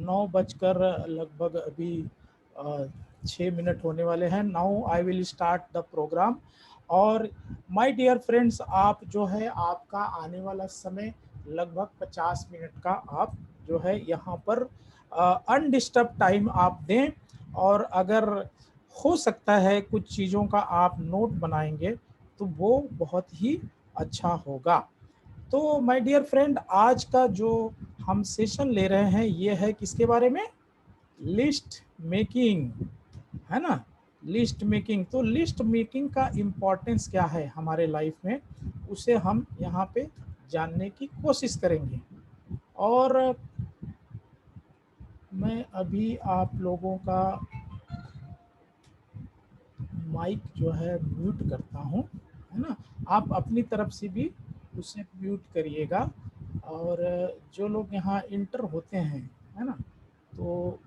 9 बजकर लगभग अभी 6 मिनट होने वाले हैं। Now I will start the program. और माय डियर फ्रेंड्स, आप जो है आपका आने वाला समय लगभग 50 मिनट का आप जो है यहाँ पर अनडिस्टर्ब टाइम आप दें। और अगर हो सकता है कुछ चीज़ों का आप नोट बनाएंगे तो वो बहुत ही अच्छा होगा। तो माय डियर फ्रेंड, आज का जो हम सेशन ले रहे हैं ये है किसके बारे में? लिस्ट मेकिंग, है ना। लिस्ट मेकिंग, तो लिस्ट मेकिंग का इम्पोर्टेंस क्या है हमारे लाइफ में, उसे हम यहाँ पे जानने की कोशिश करेंगे। और मैं अभी आप लोगों का माइक जो है म्यूट करता हूँ, है ना। आप अपनी तरफ से भी उसे म्यूट करिएगा। और जो लोग यहाँ इंटर होते हैं, है ना, तो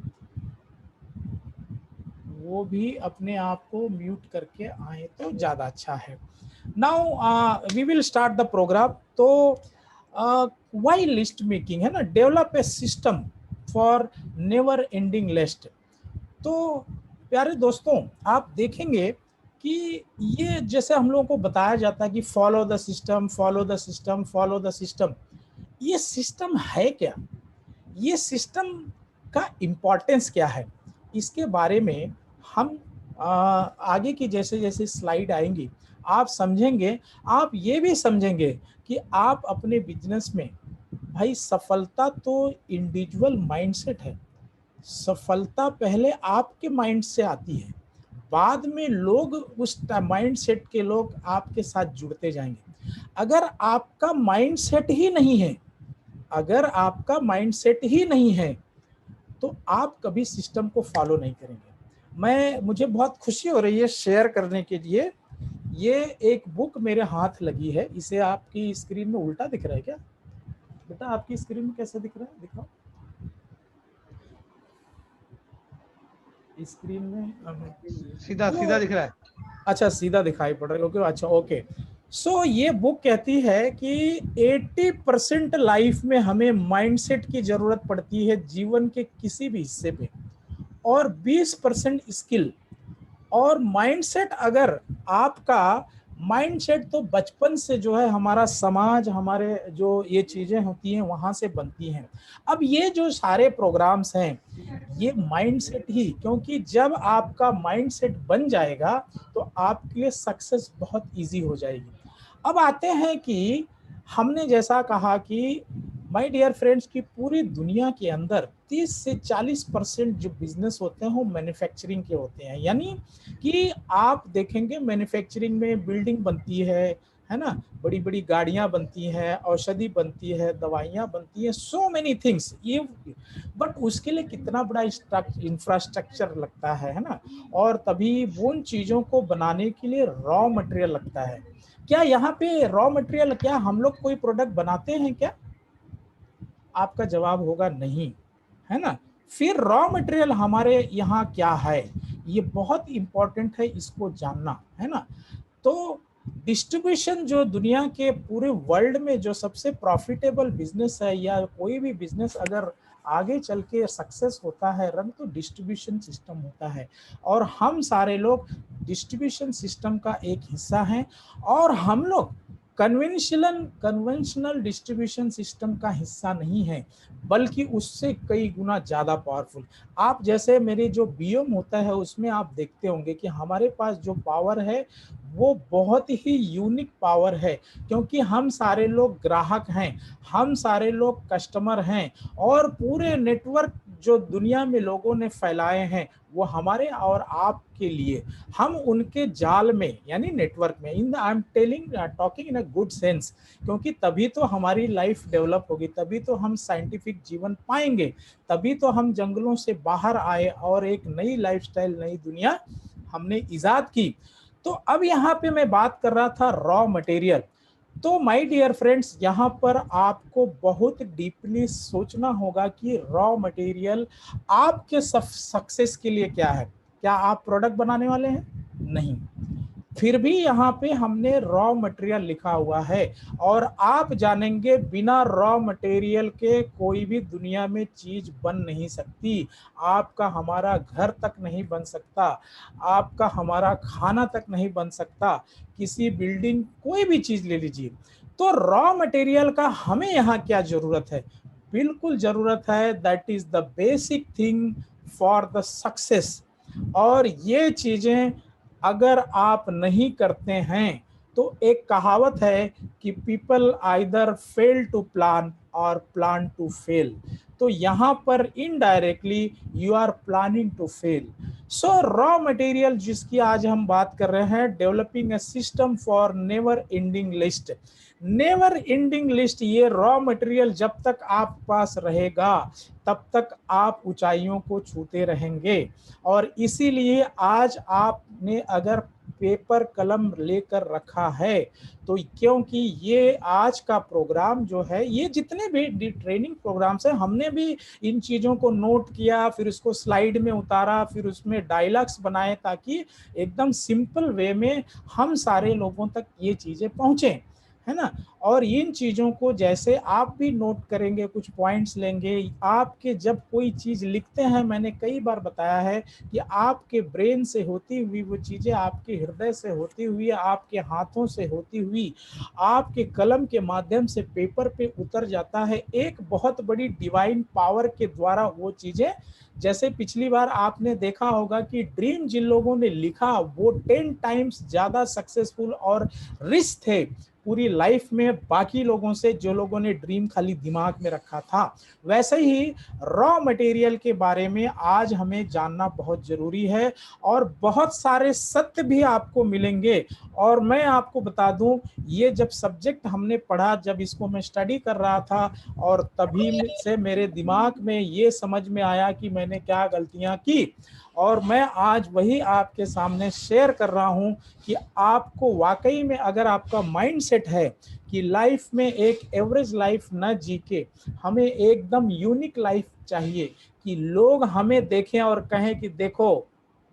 वो भी अपने आप को म्यूट करके आए तो ज़्यादा अच्छा है। Now we will start the program. तो वाई लिस्ट मेकिंग, है ना, develop a system for never ending list. तो प्यारे दोस्तों, आप देखेंगे कि ये जैसे हम लोगों को बताया जाता है कि follow the system, follow the system, follow the system. ये सिस्टम है क्या? ये सिस्टम का इम्पोर्टेंस क्या है, इसके बारे में हम आगे की जैसे जैसे स्लाइड आएंगी आप समझेंगे। आप ये भी समझेंगे कि आप अपने बिजनेस में, भाई सफलता तो इंडिविजुअल माइंडसेट है। सफलता पहले आपके माइंड से आती है, बाद में लोग उस माइंडसेट के लोग आपके साथ जुड़ते जाएंगे। अगर आपका माइंडसेट ही नहीं है, अगर आपका माइंडसेट ही नहीं है तो आप कभी सिस्टम को फॉलो नहीं करेंगे। मुझे बहुत खुशी हो रही है शेयर करने के लिए। ये एक बुक मेरे हाथ लगी है, इसे आपकी स्क्रीन में उल्टा दिख रहा है क्या बेटा? आपकी स्क्रीन में कैसा दिख रहा है, दिखाओ स्क्रीन में। सीधा तो सीधा दिख रहा है। अच्छा, सीधा दिखाई पड़ रहा है, ओके, अच्छा ओके। सो ये बुक कहती है कि 80% लाइफ में हमें माइंडसेट की जरूरत पड़ती है जीवन के किसी भी हिस्से पे, और 20% स्किल। और माइंडसेट, अगर आपका माइंडसेट तो बचपन से जो है हमारा समाज, हमारे जो ये चीजें होती हैं वहां से बनती हैं। अब ये जो सारे प्रोग्राम्स हैं ये माइंडसेट ही, क्योंकि जब आपका माइंडसेट बन जाएगा तो आपके लिए सक्सेस बहुत इजी हो जाएगी। अब आते हैं कि हमने जैसा कहा कि माय डियर फ्रेंड्स की पूरी दुनिया के अंदर 30 से 40% जो बिजनेस होते हैं वो मैन्युफैक्चरिंग के होते हैं। यानी कि आप देखेंगे मैन्युफैक्चरिंग में बिल्डिंग बनती है ना, बड़ी बड़ी गाड़ियां बनती हैं, औषधि बनती है, दवाइयां बनती हैं, सो मेनी थिंग्स ये। बट उसके लिए कितना बड़ा इंफ्रास्ट्रक्चर लगता है ना। और तभी उन चीजों को बनाने के लिए रॉ मटेरियल लगता है। क्या यहाँ पे रॉ मटेरियल, क्या हम लोग कोई प्रोडक्ट बनाते हैं क्या? आपका जवाब होगा नहीं, है ना। फिर रॉ मटेरियल हमारे यहाँ क्या है, ये बहुत इंपॉर्टेंट है इसको जानना, है ना। तो डिस्ट्रीब्यूशन जो दुनिया के पूरे वर्ल्ड में जो सबसे प्रॉफिटेबल बिजनेस है, या कोई भी बिजनेस अगर आगे चल के सक्सेस होता है रन, तो डिस्ट्रीब्यूशन सिस्टम होता है। और हम सारे लोग डिस्ट्रीब्यूशन सिस्टम का एक हिस्सा हैं। और हम लोग कन्वेंशनल डिस्ट्रीब्यूशन सिस्टम का हिस्सा नहीं है, बल्कि उससे कई गुना ज़्यादा पावरफुल। आप जैसे मेरे जो बीएम होता है उसमें आप देखते होंगे कि हमारे पास जो पावर है वो बहुत ही यूनिक पावर है, क्योंकि हम सारे लोग ग्राहक हैं, हम सारे लोग कस्टमर हैं। और पूरे नेटवर्क जो दुनिया में लोगों ने फैलाए हैं वो हमारे और आपके लिए, हम उनके जाल में यानी नेटवर्क में, in I am telling talking in a good sense, क्योंकि तभी तो हमारी लाइफ डेवलप होगी, तभी तो हम साइंटिफिक जीवन पाएंगे, तभी तो हम जंगलों से बाहर आए और एक नई लाइफस्टाइल, नई दुनिया हमने इजाद की। तो अब यहाँ पे मैं बात कर रहा था रॉ मटेरियल। तो माय डियर फ्रेंड्स, यहाँ पर आपको बहुत डीपली सोचना होगा कि रॉ मटेरियल आपके सक्सेस के लिए क्या है। क्या आप प्रोडक्ट बनाने वाले हैं? नहीं। फिर भी यहाँ पे हमने रॉ मटेरियल लिखा हुआ है। और आप जानेंगे बिना रॉ मटेरियल के कोई भी दुनिया में चीज बन नहीं सकती। आपका हमारा घर तक नहीं बन सकता, आपका हमारा खाना तक नहीं बन सकता, किसी बिल्डिंग कोई भी चीज ले लीजिए। तो रॉ मटेरियल का हमें यहाँ क्या जरूरत है? बिल्कुल जरूरत है। That is the basic thing for the success. और ये चीजें अगर आप नहीं करते हैं तो एक कहावत है कि people either fail to plan और प्लान टू फेल। तो यहाँ पर indirectly you are planning to fail. So raw material जिसकी आज हम बात कर रहे हैं, developing a system for never ending list. Never ending list, ये रॉ मटेरियल जब तक आप पास रहेगा तब तक आप ऊंचाइयों को छूते रहेंगे। और इसीलिए आज आपने अगर पेपर कलम लेकर रखा है तो क्योंकि ये आज का प्रोग्राम जो है, ये जितने भी ट्रेनिंग प्रोग्राम्स हैं हमने भी इन चीज़ों को नोट किया, फिर उसको स्लाइड में उतारा, फिर उसमें डायलॉग्स बनाए ताकि एकदम सिंपल वे में हम सारे लोगों तक ये चीज़ें पहुँचें, है ना। और इन चीज़ों को जैसे आप भी नोट करेंगे, कुछ पॉइंट्स लेंगे, आपके जब कोई चीज़ लिखते हैं, मैंने कई बार बताया है कि आपके ब्रेन से होती हुई वो चीज़ें आपके हृदय से होती हुई, आपके हाथों से होती हुई, आपके कलम के माध्यम से पेपर पे उतर जाता है एक बहुत बड़ी डिवाइन पावर के द्वारा। वो चीज़ें जैसे पिछली बार आपने देखा होगा कि ड्रीम जिन लोगों ने लिखा वो 10 टाइम्स ज़्यादा सक्सेसफुल और रिच थे पूरी लाइफ में बाकी लोगों से, जो लोगों ने ड्रीम खाली दिमाग में रखा था। वैसे ही रॉ मटेरियल के बारे में आज हमें जानना बहुत जरूरी है और बहुत सारे सत्य भी आपको मिलेंगे। और मैं आपको बता दूं, ये जब सब्जेक्ट हमने पढ़ा, जब इसको मैं स्टडी कर रहा था, और तभी से मेरे दिमाग में ये समझ में आया कि मैंने क्या गलतियां की, और मैं आज वही आपके सामने शेयर कर रहा हूं कि आपको वाकई में अगर आपका माइंडसेट है कि लाइफ में एक एवरेज लाइफ न जी के हमें एकदम यूनिक लाइफ चाहिए, कि लोग हमें देखें और कहें कि देखो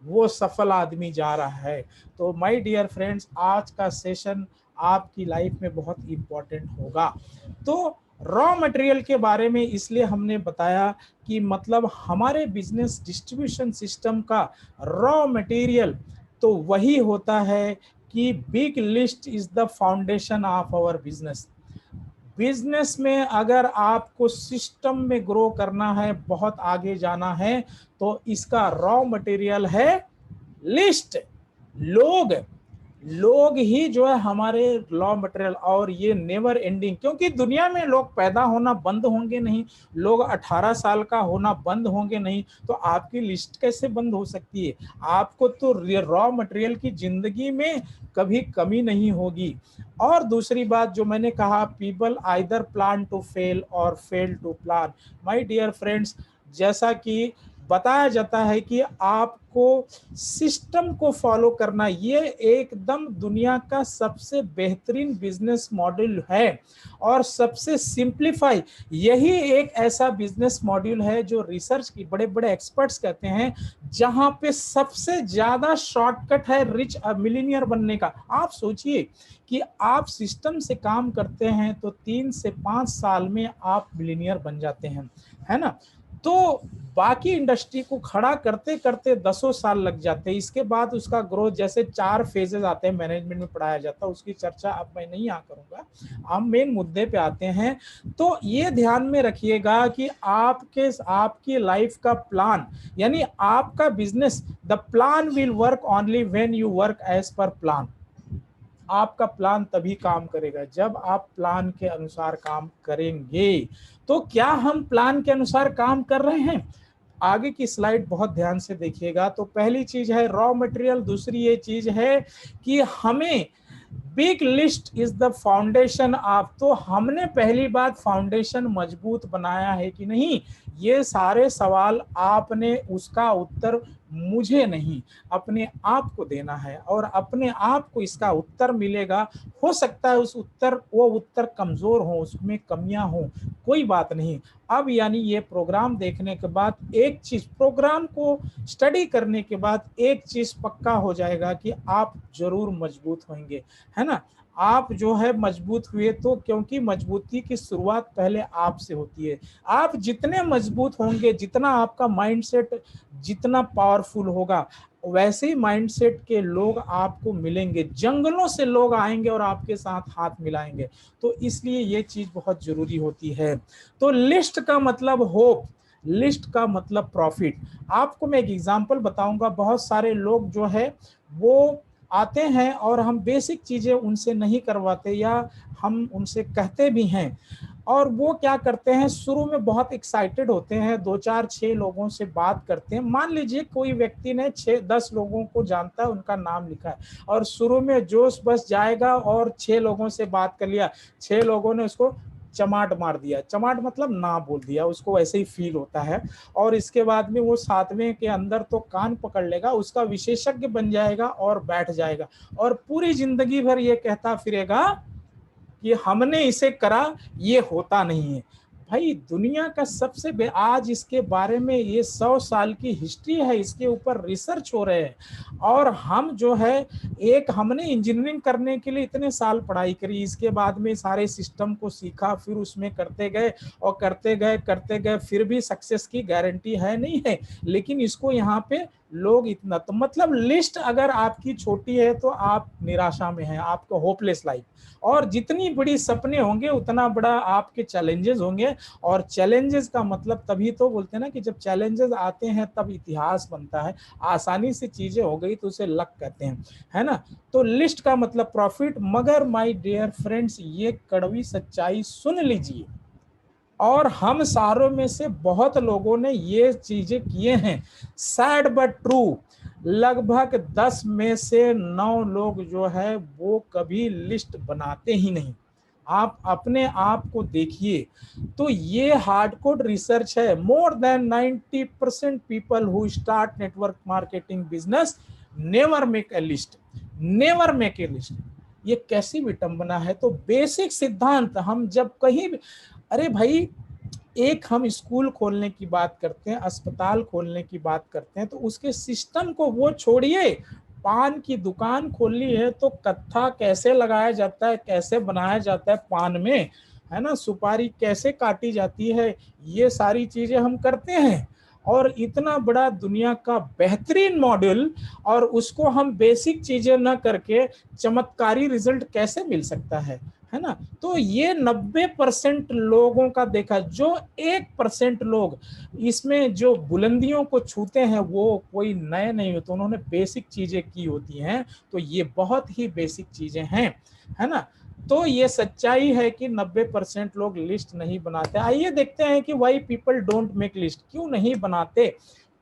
वो सफल आदमी जा रहा है, तो माय डियर फ्रेंड्स आज का सेशन आपकी लाइफ में बहुत इंपॉर्टेंट होगा। तो रॉ मटेरियल के बारे में इसलिए हमने बताया कि मतलब हमारे बिजनेस डिस्ट्रीब्यूशन सिस्टम का रॉ मटेरियल तो वही होता है कि big list is the foundation of our business. Business में अगर आपको सिस्टम में ग्रो करना है, बहुत आगे जाना है, तो इसका रॉ मटेरियल है लिस्ट। लोग लोग ही जो है हमारे रॉ मटेरियल। और ये नेवर एंडिंग, क्योंकि दुनिया में लोग पैदा होना बंद होंगे नहीं, लोग 18 साल का होना बंद होंगे नहीं, तो आपकी लिस्ट कैसे बंद हो सकती है? आपको तो रॉ मटेरियल की जिंदगी में कभी कमी नहीं होगी। और दूसरी बात जो मैंने कहा, people either plan to fail or fail to plan. My dear friends, जैसा कि बताया जाता है कि आपको सिस्टम को फॉलो करना, ये एकदम दुनिया का सबसे बेहतरीन बिजनेस मॉडल है और सबसे सिंप्लीफाई। यही एक ऐसा बिजनेस मॉड्यूल है जो रिसर्च की बड़े बड़े एक्सपर्ट्स कहते हैं जहां पे सबसे ज्यादा शॉर्टकट है रिच मिलीनियर बनने का। आप सोचिए कि आप सिस्टम से काम करते हैं तो 3 से 5 साल में आप मिलीनियर बन जाते हैं, है ना। तो बाकी इंडस्ट्री को खड़ा करते करते 10 साल लग जाते हैं। इसके बाद उसका ग्रोथ, जैसे 4 फेजेस आते हैं, मैनेजमेंट में पढ़ाया जाता है, उसकी चर्चा अब मैं नहीं करूंगा। हम मेन मुद्दे पे आते हैं। तो ये ध्यान में रखिएगा कि आपकी लाइफ का प्लान, यानी आपका business, the plan will work only when you work as per plan. आपका प्लान तभी काम करेगा जब आप प्लान के अनुसार काम करेंगे। तो क्या हम प्लान के अनुसार काम कर रहे हैं? आगे की स्लाइड बहुत ध्यान से देखिएगा। तो पहली चीज है रॉ मटेरियल, दूसरी ये चीज है कि हमें big list is the foundation of. तो हमने पहली बात फाउंडेशन मजबूत बनाया है कि नहीं, ये सारे सवाल आपने उसका उत्तर मुझे नहीं, अपने आप को देना है और अपने आप को इसका उत्तर मिलेगा। हो सकता है वो उत्तर कमजोर हो, उसमें कमियां हो, कोई बात नहीं। अब यानी ये प्रोग्राम देखने के बाद एक चीज, प्रोग्राम को स्टडी करने के बाद एक चीज पक्का हो जाएगा कि आप जरूर मजबूत होंगे, है ना। आप जो है मजबूत हुए तो, क्योंकि मजबूती की शुरुआत पहले आपसे होती है। आप जितने मजबूत होंगे, जितना आपका माइंडसेट जितना पावरफुल होगा, वैसे ही माइंडसेट के लोग आपको मिलेंगे। जंगलों से लोग आएंगे और आपके साथ हाथ मिलाएंगे। तो इसलिए ये चीज बहुत जरूरी होती है। तो लिस्ट का मतलब होप, लिस्ट का मतलब प्रॉफिट। आपको मैं एक एग्जांपल बताऊंगा। बहुत सारे लोग जो है वो आते हैं और हम बेसिक चीजें उनसे नहीं करवाते, या हम उनसे कहते भी हैं, और वो क्या करते हैं, शुरू में बहुत एक्साइटेड होते हैं, 2 4 6 लोगों से बात करते हैं। मान लीजिए कोई व्यक्ति ने 6 10 लोगों को जानता है, उनका नाम लिखा है, और शुरू में जोश बस जाएगा और 6 लोगों से बात कर लिया, 6 लोगों ने उसको चमाट मार दिया। चमाट मतलब ना बोल दिया, उसको वैसे ही फील होता है। और इसके बाद में वो 7वें के अंदर तो कान पकड़ लेगा, उसका विशेषज्ञ बन जाएगा और बैठ जाएगा, और पूरी जिंदगी भर ये कहता फिरेगा कि हमने इसे करा, ये होता नहीं है। भाई दुनिया का आज इसके बारे में ये 100 साल की हिस्ट्री है, इसके ऊपर रिसर्च हो रहे हैं। और हम जो है, एक हमने इंजीनियरिंग करने के लिए इतने साल पढ़ाई करी, इसके बाद में सारे सिस्टम को सीखा, फिर उसमें करते गए और करते गए, फिर भी सक्सेस की गारंटी है नहीं है। लेकिन इसको यहाँ पे लोग इतना, तो मतलब लिस्ट अगर आपकी छोटी है तो आप निराशा में हैं, आपको होपलेस लाइफ। और जितनी बड़ी सपने होंगे उतना बड़ा आपके चैलेंजेस होंगे। और चैलेंजेस का मतलब, तभी तो बोलते हैं ना कि जब चैलेंजेस आते हैं तब इतिहास बनता है। आसानी से चीजें हो गई तो उसे लक कहते हैं, है ना। तो लिस्ट का मतलब प्रॉफिट। मगर माय डियर फ्रेंड्स, ये कड़वी सच्चाई सुन लीजिए, और हम सारों में से बहुत लोगों ने ये चीजें किए हैं, सैड बट ट्रू। लगभग 10 में से 9 लोग जो है वो कभी लिस्ट बनाते ही नहीं। आप अपने आप को देखिए, तो ये हार्डकोर रिसर्च है। More than 90% people who start network marketing business never make a list, never make a list. ये कैसी विटंबना है। तो बेसिक सिद्धांत, हम जब कहीं भी, अरे भाई, एक हम स्कूल खोलने की बात करते हैं, अस्पताल खोलने की बात करते हैं, तो उसके सिस्टम को वो छोड़िए। पान की दुकान खोलनी है तो कत्था कैसे लगाया जाता है, कैसे बनाया जाता है पान में, है ना, सुपारी कैसे काटी जाती है, ये सारी चीजें हम करते हैं। और इतना बड़ा दुनिया का बेहतरीन मॉड्यूल, और उसको हम बेसिक चीजें ना करके चमत्कारी रिजल्ट कैसे मिल सकता है ना। तो ये 90% लोगों का देखा, जो 1% लोग इसमें जो बुलंदियों को छूते हैं वो कोई नए नहीं होते, उन्होंने बेसिक चीजें की होती हैं। तो ये बहुत ही बेसिक चीजें हैं, है ना। तो ये सच्चाई है कि 90% लोग लिस्ट नहीं बनाते। आइए देखते हैं कि why people don't make list, क्यों नहीं बनाते।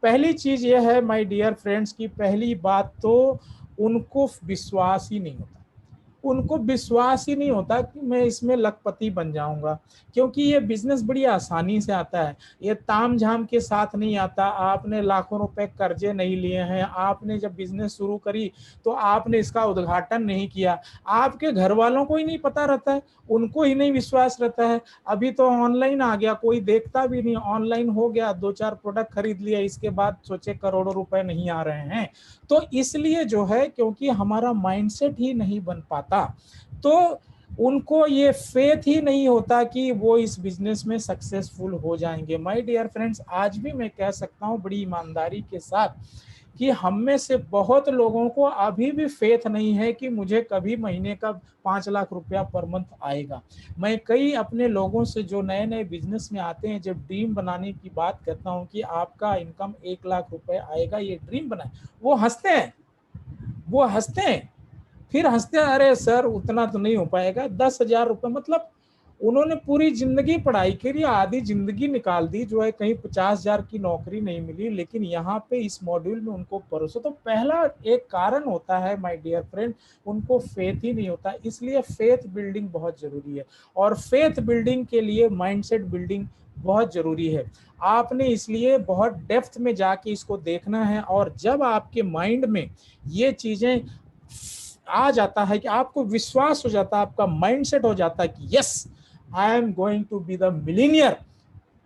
पहली चीज ये है माय डियर फ्रेंड्स की, पहली बात तो उनको विश्वास ही नहीं होता। उनको विश्वास ही नहीं होता कि मैं इसमें लखपति बन जाऊंगा, क्योंकि ये बिजनेस बड़ी आसानी से आता है। ये ताम झाम के साथ नहीं आता। आपने लाखों रुपए कर्जे नहीं लिए हैं, आपने जब बिजनेस शुरू करी तो आपने इसका उद्घाटन नहीं किया, आपके घर वालों को ही नहीं पता रहता है, उनको ही नहीं विश्वास रहता है। अभी तो ऑनलाइन आ गया, कोई देखता भी नहीं, ऑनलाइन हो गया, 2 4 प्रोडक्ट खरीद लिया, इसके बाद सोचे करोड़ों रुपए नहीं आ रहे हैं। तो इसलिए जो है, क्योंकि हमारा माइंडसेट ही नहीं बन पाता, तो उनको ये फेथ ही नहीं होता कि वो इस बिजनेस में सक्सेसफुल हो जाएंगे। माय डियर फ्रेंड्स, आज भी मैं कह सकता हूँ बड़ी ईमानदारी के साथ कि हम में से बहुत लोगों को अभी भी फेथ नहीं है कि मुझे कभी महीने का 5 लाख रुपया पर मंथ आएगा। मैं कई अपने लोगों से जो नए नए बिजनेस में आते हैं, जब ड्रीम बनाने की बात करता हूँ कि आपका इनकम 1 लाख रुपए आएगा, ये ड्रीम बनाए, वो हंसते हैं, वो हंसते हैं, फिर हंसते हैं, अरे सर उतना तो नहीं हो पाएगा। 10,000 रुपये मतलब उन्होंने पूरी जिंदगी पढ़ाई करी, आधी जिंदगी निकाल दी, जो है कहीं 50,000 की नौकरी नहीं मिली, लेकिन यहाँ पे इस मॉड्यूल में उनको परोसो। तो पहला एक कारण होता है माय डियर फ्रेंड, उनको फेथ ही नहीं होता। इसलिए फेथ बिल्डिंग बहुत जरूरी है, और फेथ बिल्डिंग के लिए माइंडसेट बिल्डिंग बहुत जरूरी है। आपने इसलिए बहुत डेप्थ में जाके इसको देखना है, और जब आपके माइंड में ये चीजें आ जाता है कि आपको विश्वास हो जाता है, आपका माइंडसेट हो जाता है कि yes I am going to be the millionaire,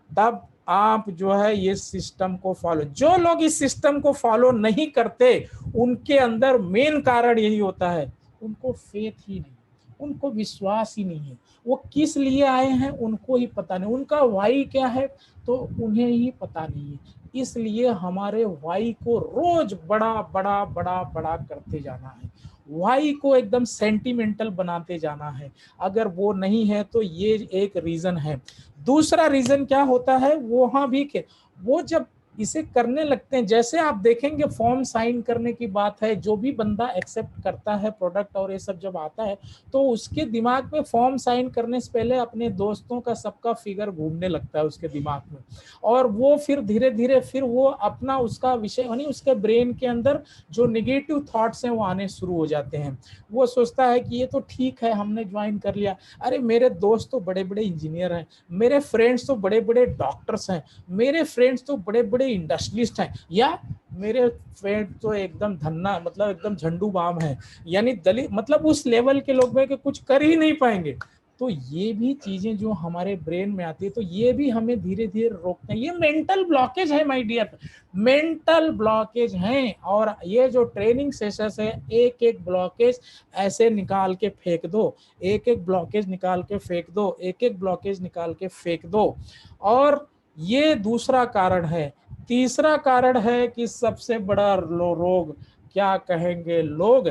तब आप जो है ये सिस्टम को फॉलो, जो लोग इस सिस्टम को फॉलो नहीं करते उनके अंदर मेन कारण यही होता है, उनको फेथ ही नहीं, उनको विश्वास ही नहीं है। वो किस लिए आए हैं उनको ही पता नहीं, उनका वाई क्या है तो उन्हें ही पता नहीं है। इसलिए हमारे वाई को रोज बड़ा बड़ा बड़ा बड़ा करते जाना है, वाई को एकदम सेंटिमेंटल बनाते जाना है। अगर वो नहीं है तो ये एक रीजन है। दूसरा रीजन क्या होता है, वहां भी वो जब इसे करने लगते हैं, जैसे आप देखेंगे फॉर्म साइन करने की बात है, जो भी बंदा एक्सेप्ट करता है प्रोडक्ट और ये सब जब आता है तो उसके दिमाग में फॉर्म साइन करने से पहले अपने दोस्तों का सबका फिगर घूमने लगता है उसके दिमाग में, और वो फिर धीरे धीरे फिर वो अपना उसका विषय यानी उसके ब्रेन के अंदर जो निगेटिव थॉट्स हैं वो आने शुरू हो जाते हैं। वो सोचता है कि ये तो ठीक है हमने ज्वाइन कर लिया, अरे मेरे दोस्त तो बड़े बड़े इंजीनियर हैं, मेरे फ्रेंड्स तो बड़े बड़े डॉक्टर्स हैं, मेरे फ्रेंड्स तो बड़े बड़े इंडस्ट्रियलिस्ट हैं, या मेरे फ्रेंड तो एकदम धन्ना मतलब एकदम झंडू बाम है, यानी दलित मतलब उस लेवल के लोग हैं कि कुछ कर ही नहीं पाएंगे। तो ये भी चीजें जो हमारे ब्रेन में आती है तो ये भी हमें धीरे धीरे रोकते हैं। ये मेंटल ब्लॉकेज है माय डियर, मेंटल ब्लॉकेज हैं। और ये जो ट्रेनिंग सेशंस है, एक एक ब्लॉकेज ऐसे निकाल के फेंक दो, एक एक ब्लॉकेज निकाल के फेंक दो, एक एक ब्लॉकेज निकाल के फेंक दो। और ये दूसरा कारण है। तीसरा कारण है कि सबसे बड़ा रोग क्या कहेंगे लोग,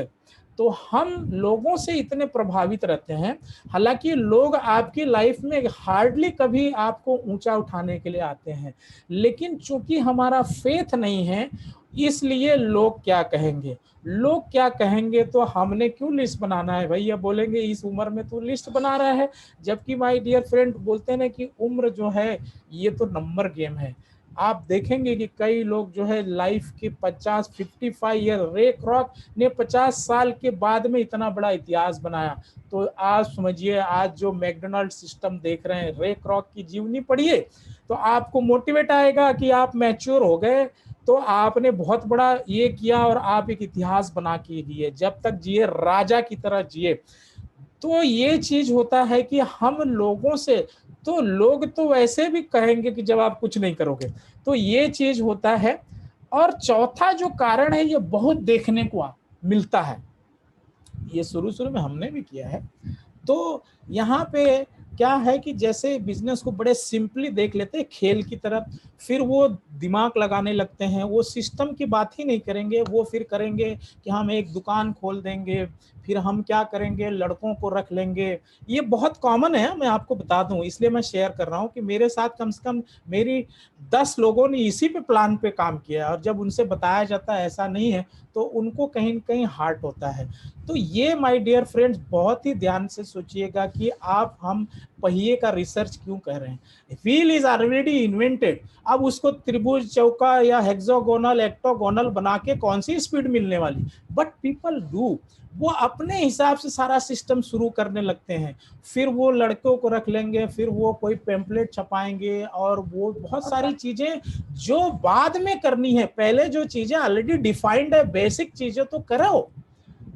तो हम लोगों से इतने प्रभावित रहते हैं, हालांकि लोग आपकी लाइफ में हार्डली कभी आपको ऊंचा उठाने के लिए आते हैं, लेकिन चूंकि हमारा फेथ नहीं है इसलिए लोग क्या कहेंगे, लोग क्या कहेंगे तो हमने क्यों लिस्ट बनाना है भैया, बोलेंगे इस उम्र में तू लिस्ट बना रहा है। जबकि माय डियर फ्रेंड बोलते हैं ना कि उम्र जो है ये तो नंबर गेम है। आप देखेंगे कि कई लोग जो है लाइफ के 55 ईयर, रे क्रॉक ने 50 साल के बाद में इतना बड़ा इतिहास बनाया। तो आज समझिए, आज जो मैकडोनाल्ड सिस्टम देख रहे हैं, रे क्रॉक की जीवनी पढ़िए तो आपको मोटिवेट आएगा कि आप मैच्योर हो गए, तो आपने बहुत बड़ा ये किया और आप एक इतिहास बना के दिए, जब तक जिए राजा की तरह जिए। तो ये चीज होता है कि हम लोगों से, तो लोग तो वैसे भी कहेंगे कि जब आप कुछ नहीं करोगे, तो ये चीज होता है। और चौथा जो कारण है ये बहुत देखने को मिलता है, ये शुरू शुरू में हमने भी किया है। तो यहाँ पे क्या है कि जैसे बिजनेस को बड़े सिंपली देख लेते हैं खेल की तरफ, फिर वो दिमाग लगाने लगते हैं, वो सिस्टम की बात ही नहीं करेंगे, वो फिर करेंगे कि हम एक दुकान खोल देंगे, फिर हम क्या करेंगे लड़कों को रख लेंगे। ये बहुत कॉमन है, मैं आपको बता दूं, इसलिए मैं शेयर कर रहा हूँ कि मेरे साथ कम से कम मेरी 10 लोगों ने इसी पे प्लान पे काम किया है, और जब उनसे बताया जाता है ऐसा नहीं है तो उनको कहीं न कहीं हार्ट होता है। तो ये माय डियर फ्रेंड्स बहुत ही ध्यान से सोचिएगा कि आप हम पहिए का रिसर्च क्यों कर रहे हैं। व्हील इज ऑलरेडी इन्वेंटेड, अब उसको त्रिभुज चौका या हेक्सागोनल एक्टोगोनल बना के कौन सी स्पीड मिलने वाली, बट पीपल डू, वो अपने हिसाब से सारा सिस्टम शुरू करने लगते हैं। फिर वो लड़कों को रख लेंगे, फिर वो कोई पेम्पलेट छपाएंगे, और वो बहुत सारी चीजें जो बाद में करनी है, पहले जो चीजें ऑलरेडी डिफाइंड है बेसिक चीजें तो करो।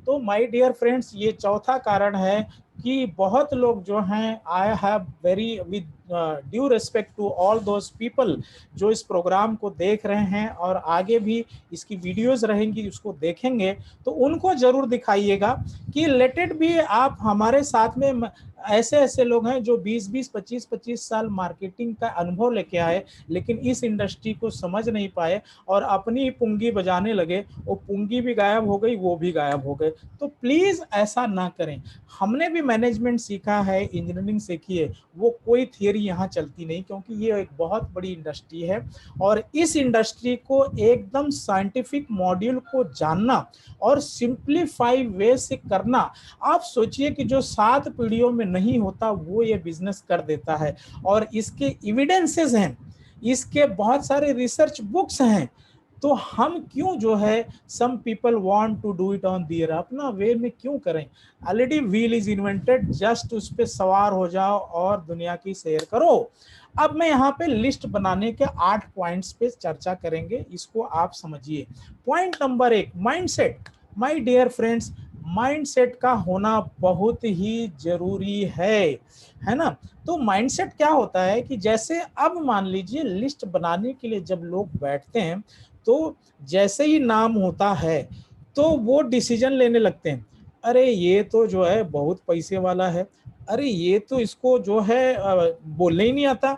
तो माय डियर फ्रेंड्स ये चौथा कारण है कि बहुत लोग जो हैं, I have very with due respect to all those people जो इस प्रोग्राम को देख रहे हैं और आगे भी इसकी वीडियोस रहेंगी उसको देखेंगे, तो उनको जरूर दिखाइएगा कि लेट इट बी, आप हमारे साथ में ऐसे ऐसे लोग हैं जो 20-20 25-25 साल मार्केटिंग का अनुभव लेके आए, लेकिन इस इंडस्ट्री को समझ नहीं पाए और अपनी पुंगी बजाने लगे, वो पुंगी भी गायब हो गई, वो भी गायब हो गए। तो प्लीज ऐसा ना करें। हमने भी मैनेजमेंट सीखा है, इंजीनियरिंग सीखी है, वो कोई थियरी यहाँ चलती नहीं, क्योंकि ये एक बहुत बड़ी इंडस्ट्री है। और इस इंडस्ट्री को एकदम साइंटिफिक मॉड्यूल को जानना और सिंप्लीफाई वे से करना, आप सोचिए कि जो 7 पीढ़ियों में नहीं होता वो ये बिजनेस कर देता है। और इसके एविडेंसेस हैं, इसके बहुत सारे रिसर्च बुक्स हैं। तो हम क्यों जो है, some people want to do it on their अपना वे में क्यों करें। Already wheel is invented, just उस पे सवार हो जाओ और दुनिया की सैर करो। अब मैं यहाँ पे लिस्ट बनाने के 8 पॉइंट्स पे चर्चा करेंगे, इसको आप समझिए। Point number 1, mindset. My dear friends, mindset का होना बहुत ही जरूरी है ना। तो माइंडसेट क्या होता है कि जैसे अब मान लीजिए लिस्ट बनाने के लिए जब लोग बैठते हैं, तो जैसे ही नाम होता है तो वो डिसीजन लेने लगते हैं। अरे ये तो जो है बहुत पैसे वाला है, अरे ये तो इसको जो है बोलने ही नहीं आता,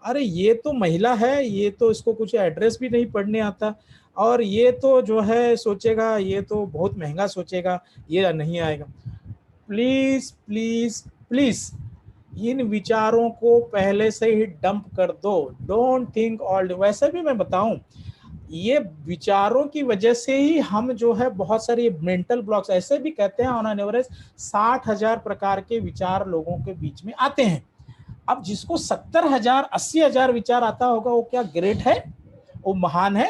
अरे ये तो महिला है, ये तो इसको कुछ एड्रेस भी नहीं पढ़ने आता, और ये तो जो है सोचेगा ये तो बहुत महंगा सोचेगा, ये नहीं आएगा। प्लीज प्लीज प्लीज इन विचारों को पहले से ही डंप कर दो। Don't think all. वैसे भी मैं बताऊं, ये विचारों की वजह से ही हम जो है बहुत सारी मेंटल ब्लॉक्स, ऐसे भी कहते हैं ऑन एन एवरेज 60,000 प्रकार के विचार लोगों के बीच में आते हैं। अब जिसको 70,000 80,000 विचार आता होगा वो क्या ग्रेट है, वो महान है?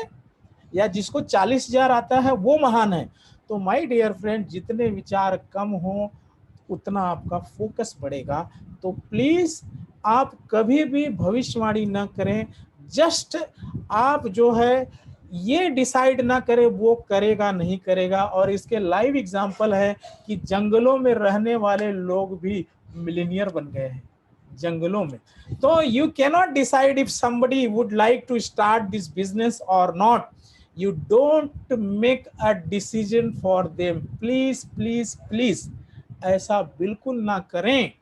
या जिसको 40,000 आता है वो महान है? तो माय डियर फ्रेंड, जितने विचार कम हो उतना आपका फोकस बढ़ेगा। तो प्लीज आप कभी भी भविष्यवाणी ना करें। जस्ट आप जो है ये डिसाइड ना करें वो करेगा नहीं करेगा। और इसके लाइव एग्जांपल है कि जंगलों में रहने वाले लोग भी मिलीनियर बन गए हैं जंगलों में। तो you cannot decide if somebody would like to start this business or not. You don't make a decision for them. Please please please ऐसा बिल्कुल ना करें।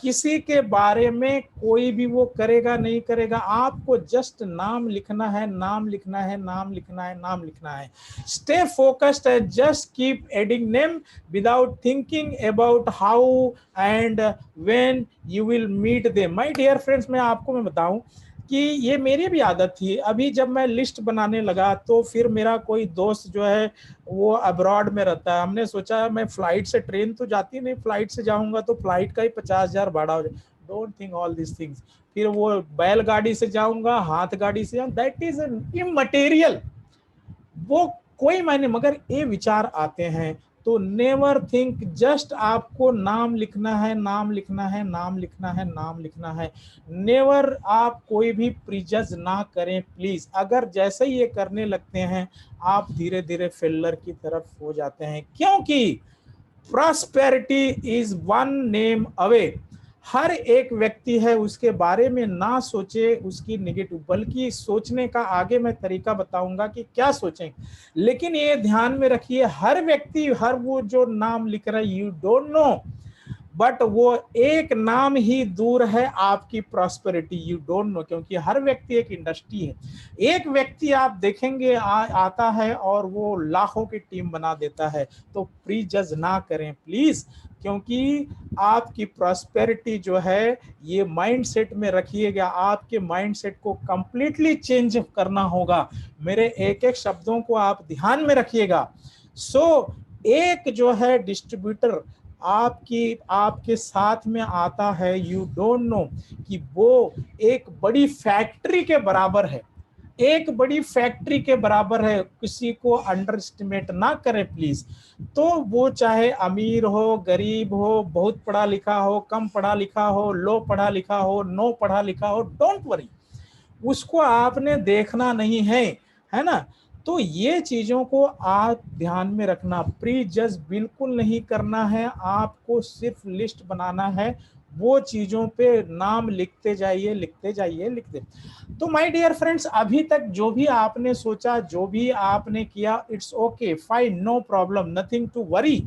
किसी के बारे में कोई भी वो करेगा नहीं करेगा, आपको जस्ट नाम लिखना है, नाम लिखना है, नाम लिखना है, नाम लिखना है। Stay focused and just keep adding name without thinking about how and when you will meet them. My dear friends, मैं बताऊं कि ये मेरी भी आदत थी। अभी जब मैं लिस्ट बनाने लगा तो फिर मेरा कोई दोस्त जो है वो अब्रॉड में रहता है, हमने सोचा मैं फ्लाइट से, ट्रेन तो जाती नहीं, फ्लाइट से जाऊंगा तो फ्लाइट का ही 50,000 भाड़ा हो जाए। Don't think all this things. फिर वो बैलगाड़ी से जाऊंगा, हाथ गाड़ी से जाऊंगा, दैट इज इमटेरियल, वो कोई मायने। मगर ये विचार आते हैं तो नेवर थिंक, जस्ट आपको नाम लिखना है, नाम लिखना है, नाम लिखना है, नाम लिखना है। नेवर आप कोई भी प्रीजज ना करें प्लीज। अगर जैसे ही ये करने लगते हैं आप धीरे धीरे फेलर की तरफ हो जाते हैं, क्योंकि prosperity is one name away. हर एक व्यक्ति है उसके बारे में ना सोचे उसकी निगेटिव, बल्कि सोचने का आगे मैं तरीका बताऊंगा कि क्या सोचें। लेकिन ये ध्यान में रखिए, हर व्यक्ति, हर वो जो नाम लिख रहा है, यू डोंट नो, बट वो एक नाम ही दूर है आपकी प्रॉस्पेरिटी, यू डोंट नो। क्योंकि हर व्यक्ति एक इंडस्ट्री है। एक व्यक्ति आप देखेंगे आता है और वो लाखों की टीम बना देता है। तो प्री जज ना करें प्लीज, क्योंकि आपकी प्रॉस्पेरिटी जो है ये माइंडसेट में रखिएगा। आपके माइंडसेट को कंप्लीटली चेंज करना होगा। मेरे एक एक शब्दों को आप ध्यान में रखिएगा। एक जो है डिस्ट्रीब्यूटर आपके साथ में आता है, यू डोंट नो कि वो एक बड़ी फैक्ट्री के बराबर है, एक बड़ी फैक्ट्री के बराबर है। किसी को अंडर एस्टिमेट ना करें प्लीज। तो वो चाहे अमीर हो, गरीब हो, बहुत पढ़ा लिखा हो, कम पढ़ा लिखा हो, लो पढ़ा लिखा हो, नो पढ़ा लिखा हो, डोंट वरी, उसको आपने देखना नहीं है ना। तो ये चीजों को आप ध्यान में रखना। प्री जज बिल्कुल नहीं करना है, आपको सिर्फ लिस्ट बनाना है। वो चीजों पे नाम लिखते जाइए, लिखते जाइए, लिखते। तो माय डियर फ्रेंड्स, अभी तक जो भी आपने सोचा, जो भी आपने किया, it's okay, fine, no problem, nothing to worry.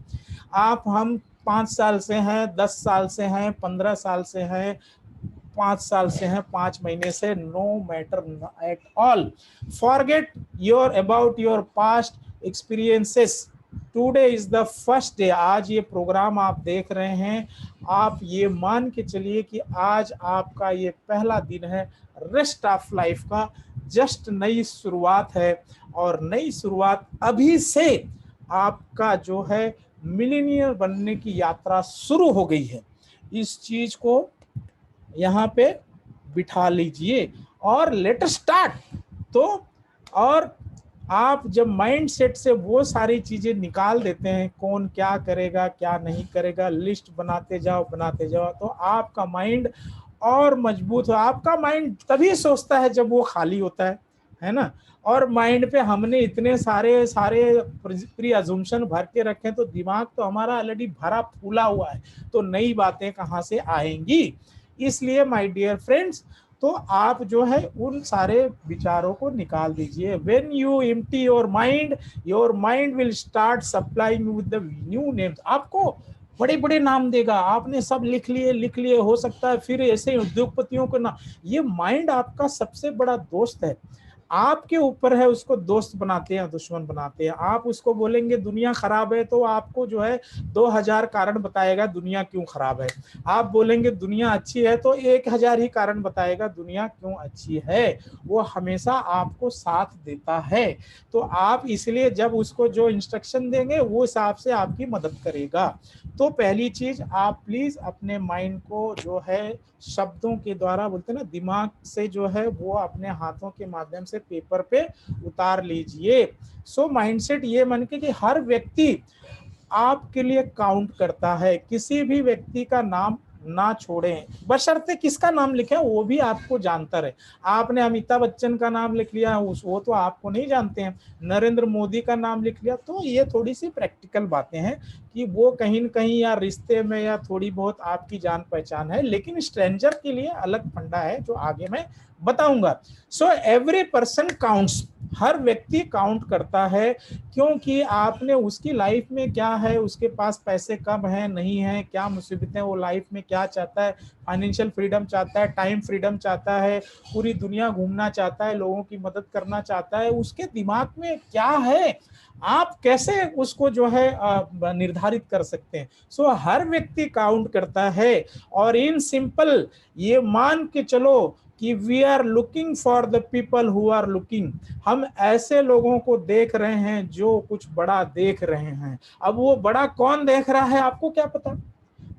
हम 5 साल से हैं, 10 साल से हैं, 15 साल से हैं, 5 साल से हैं, 5 महीने से, no matter at all. Forget your about your past experiences. Today is the first day. आज ये प्रोग्राम आप देख रहे हैं, आप ये मान के चलिए कि आज आपका ये पहला दिन है रेस्ट ऑफ लाइफ का। जस्ट नई शुरुआत है, और नई शुरुआत अभी से आपका जो है मिलीनियर बनने की यात्रा शुरू हो गई है। इस चीज को यहाँ पे बिठा लीजिए और लेट स्टार्ट। तो और आप जब माइंड सेट से वो सारी चीजें निकाल देते हैं, कौन क्या करेगा क्या नहीं करेगा, लिस्ट बनाते जाओ बनाते जाओ, तो आपका माइंड और मजबूत हो। आपका माइंड तभी सोचता है जब वो खाली होता है ना। और माइंड पे हमने इतने सारे सारे प्री अजम्पशन भर के रखे, तो दिमाग तो हमारा ऑलरेडी भरा फूला हुआ है, तो नई बातें कहाँ से आएंगी। इसलिए माय डियर फ्रेंड्स, तो आप जो है उन सारे विचारों को निकाल दीजिए। When you empty your mind will start supplying with the new names. आपको बड़े बड़े नाम देगा, आपने सब लिख लिए, हो सकता है फिर ऐसे उद्योगपतियों को ना। ये माइंड आपका सबसे बड़ा दोस्त है, आपके ऊपर है उसको दोस्त बनाते हैं दुश्मन बनाते हैं। आप उसको बोलेंगे दुनिया खराब है, तो आपको जो है 2000 कारण बताएगा दुनिया क्यों खराब है। आप बोलेंगे दुनिया अच्छी है, तो 1000 ही कारण बताएगा दुनिया क्यों अच्छी है। वो हमेशा आपको साथ देता है। तो आप इसलिए जब उसको जो इंस्ट्रक्शन देंगे वो हिसाब से आपकी मदद करेगा। तो पहली चीज, आप प्लीज अपने माइंड को जो है शब्दों के द्वारा, बोलते हैं ना, दिमाग से जो है वो अपने हाथों के माध्यम से पेपर पे उतार लीजिए। सो माइंडसेट ये मन के कि हर व्यक्ति आपके लिए काउंट करता है, किसी भी व्यक्ति का नाम ना छोड़ें, बशर्ते किसका नाम लिखे वो भी आपको जानता रहे। आपने अमिताभ बच्चन का नाम लिख लिया, उस वो तो आपको नहीं जानते हैं। नरेंद्र मोदी का नाम लिख लिया, तो ये थोड़ी सी प्रैक्टिकल बातें हैं कि वो कहीं न कहीं या रिश्ते में या थोड़ी बहुत आपकी जान पहचान है, लेकिन स्ट्रेंजर के लिए अलग फंडा है जो आगे मैं बताऊंगा। सो एवरी पर्सन काउंट्स, हर व्यक्ति काउंट करता है, क्योंकि आपने उसकी लाइफ में क्या है, उसके पास पैसे कब है नहीं है, क्या मुसीबतें, वो लाइफ में क्या चाहता है, फाइनेंशियल फ्रीडम चाहता है, टाइम फ्रीडम चाहता है, पूरी दुनिया घूमना चाहता है, लोगों की मदद करना चाहता है, उसके दिमाग में क्या है, आप कैसे उसको जो है निर्धारित कर सकते हैं। सो हर व्यक्ति काउंट करता है। और इन सिंपल ये मान के चलो कि we are looking for the people who are looking, हम ऐसे लोगों को देख रहे हैं जो कुछ बड़ा देख रहे हैं। अब वो बड़ा कौन देख रहा है आपको क्या पता।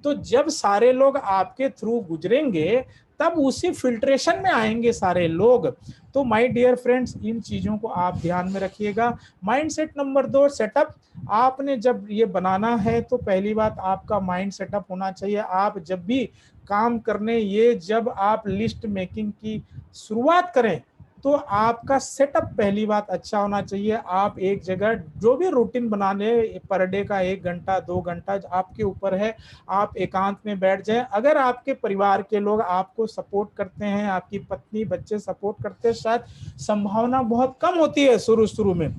तो जब सारे लोग आपके थ्रू गुजरेंगे, तब उसी फिल्ट्रेशन में आएंगे सारे लोग। तो माय डियर फ्रेंड्स, इन चीजों को आप ध्यान में रखिएगा। Mindset number 2, setup. आपने जब ये बनाना है तो पहली बात आपका माइंड सेटअप होना चाहिए। आप जब भी काम करने, ये जब आप लिस्ट मेकिंग की शुरुआत करें, तो आपका सेटअप पहली बात अच्छा होना चाहिए। आप एक जगह जो भी रूटीन बनाने, पर डे का 1 घंटा 2 घंटा आपके ऊपर है, आप एकांत में बैठ जाएं। अगर आपके परिवार के लोग आपको सपोर्ट करते हैं, आपकी पत्नी बच्चे सपोर्ट करते हैं, शायद संभावना बहुत कम होती है शुरू शुरू में।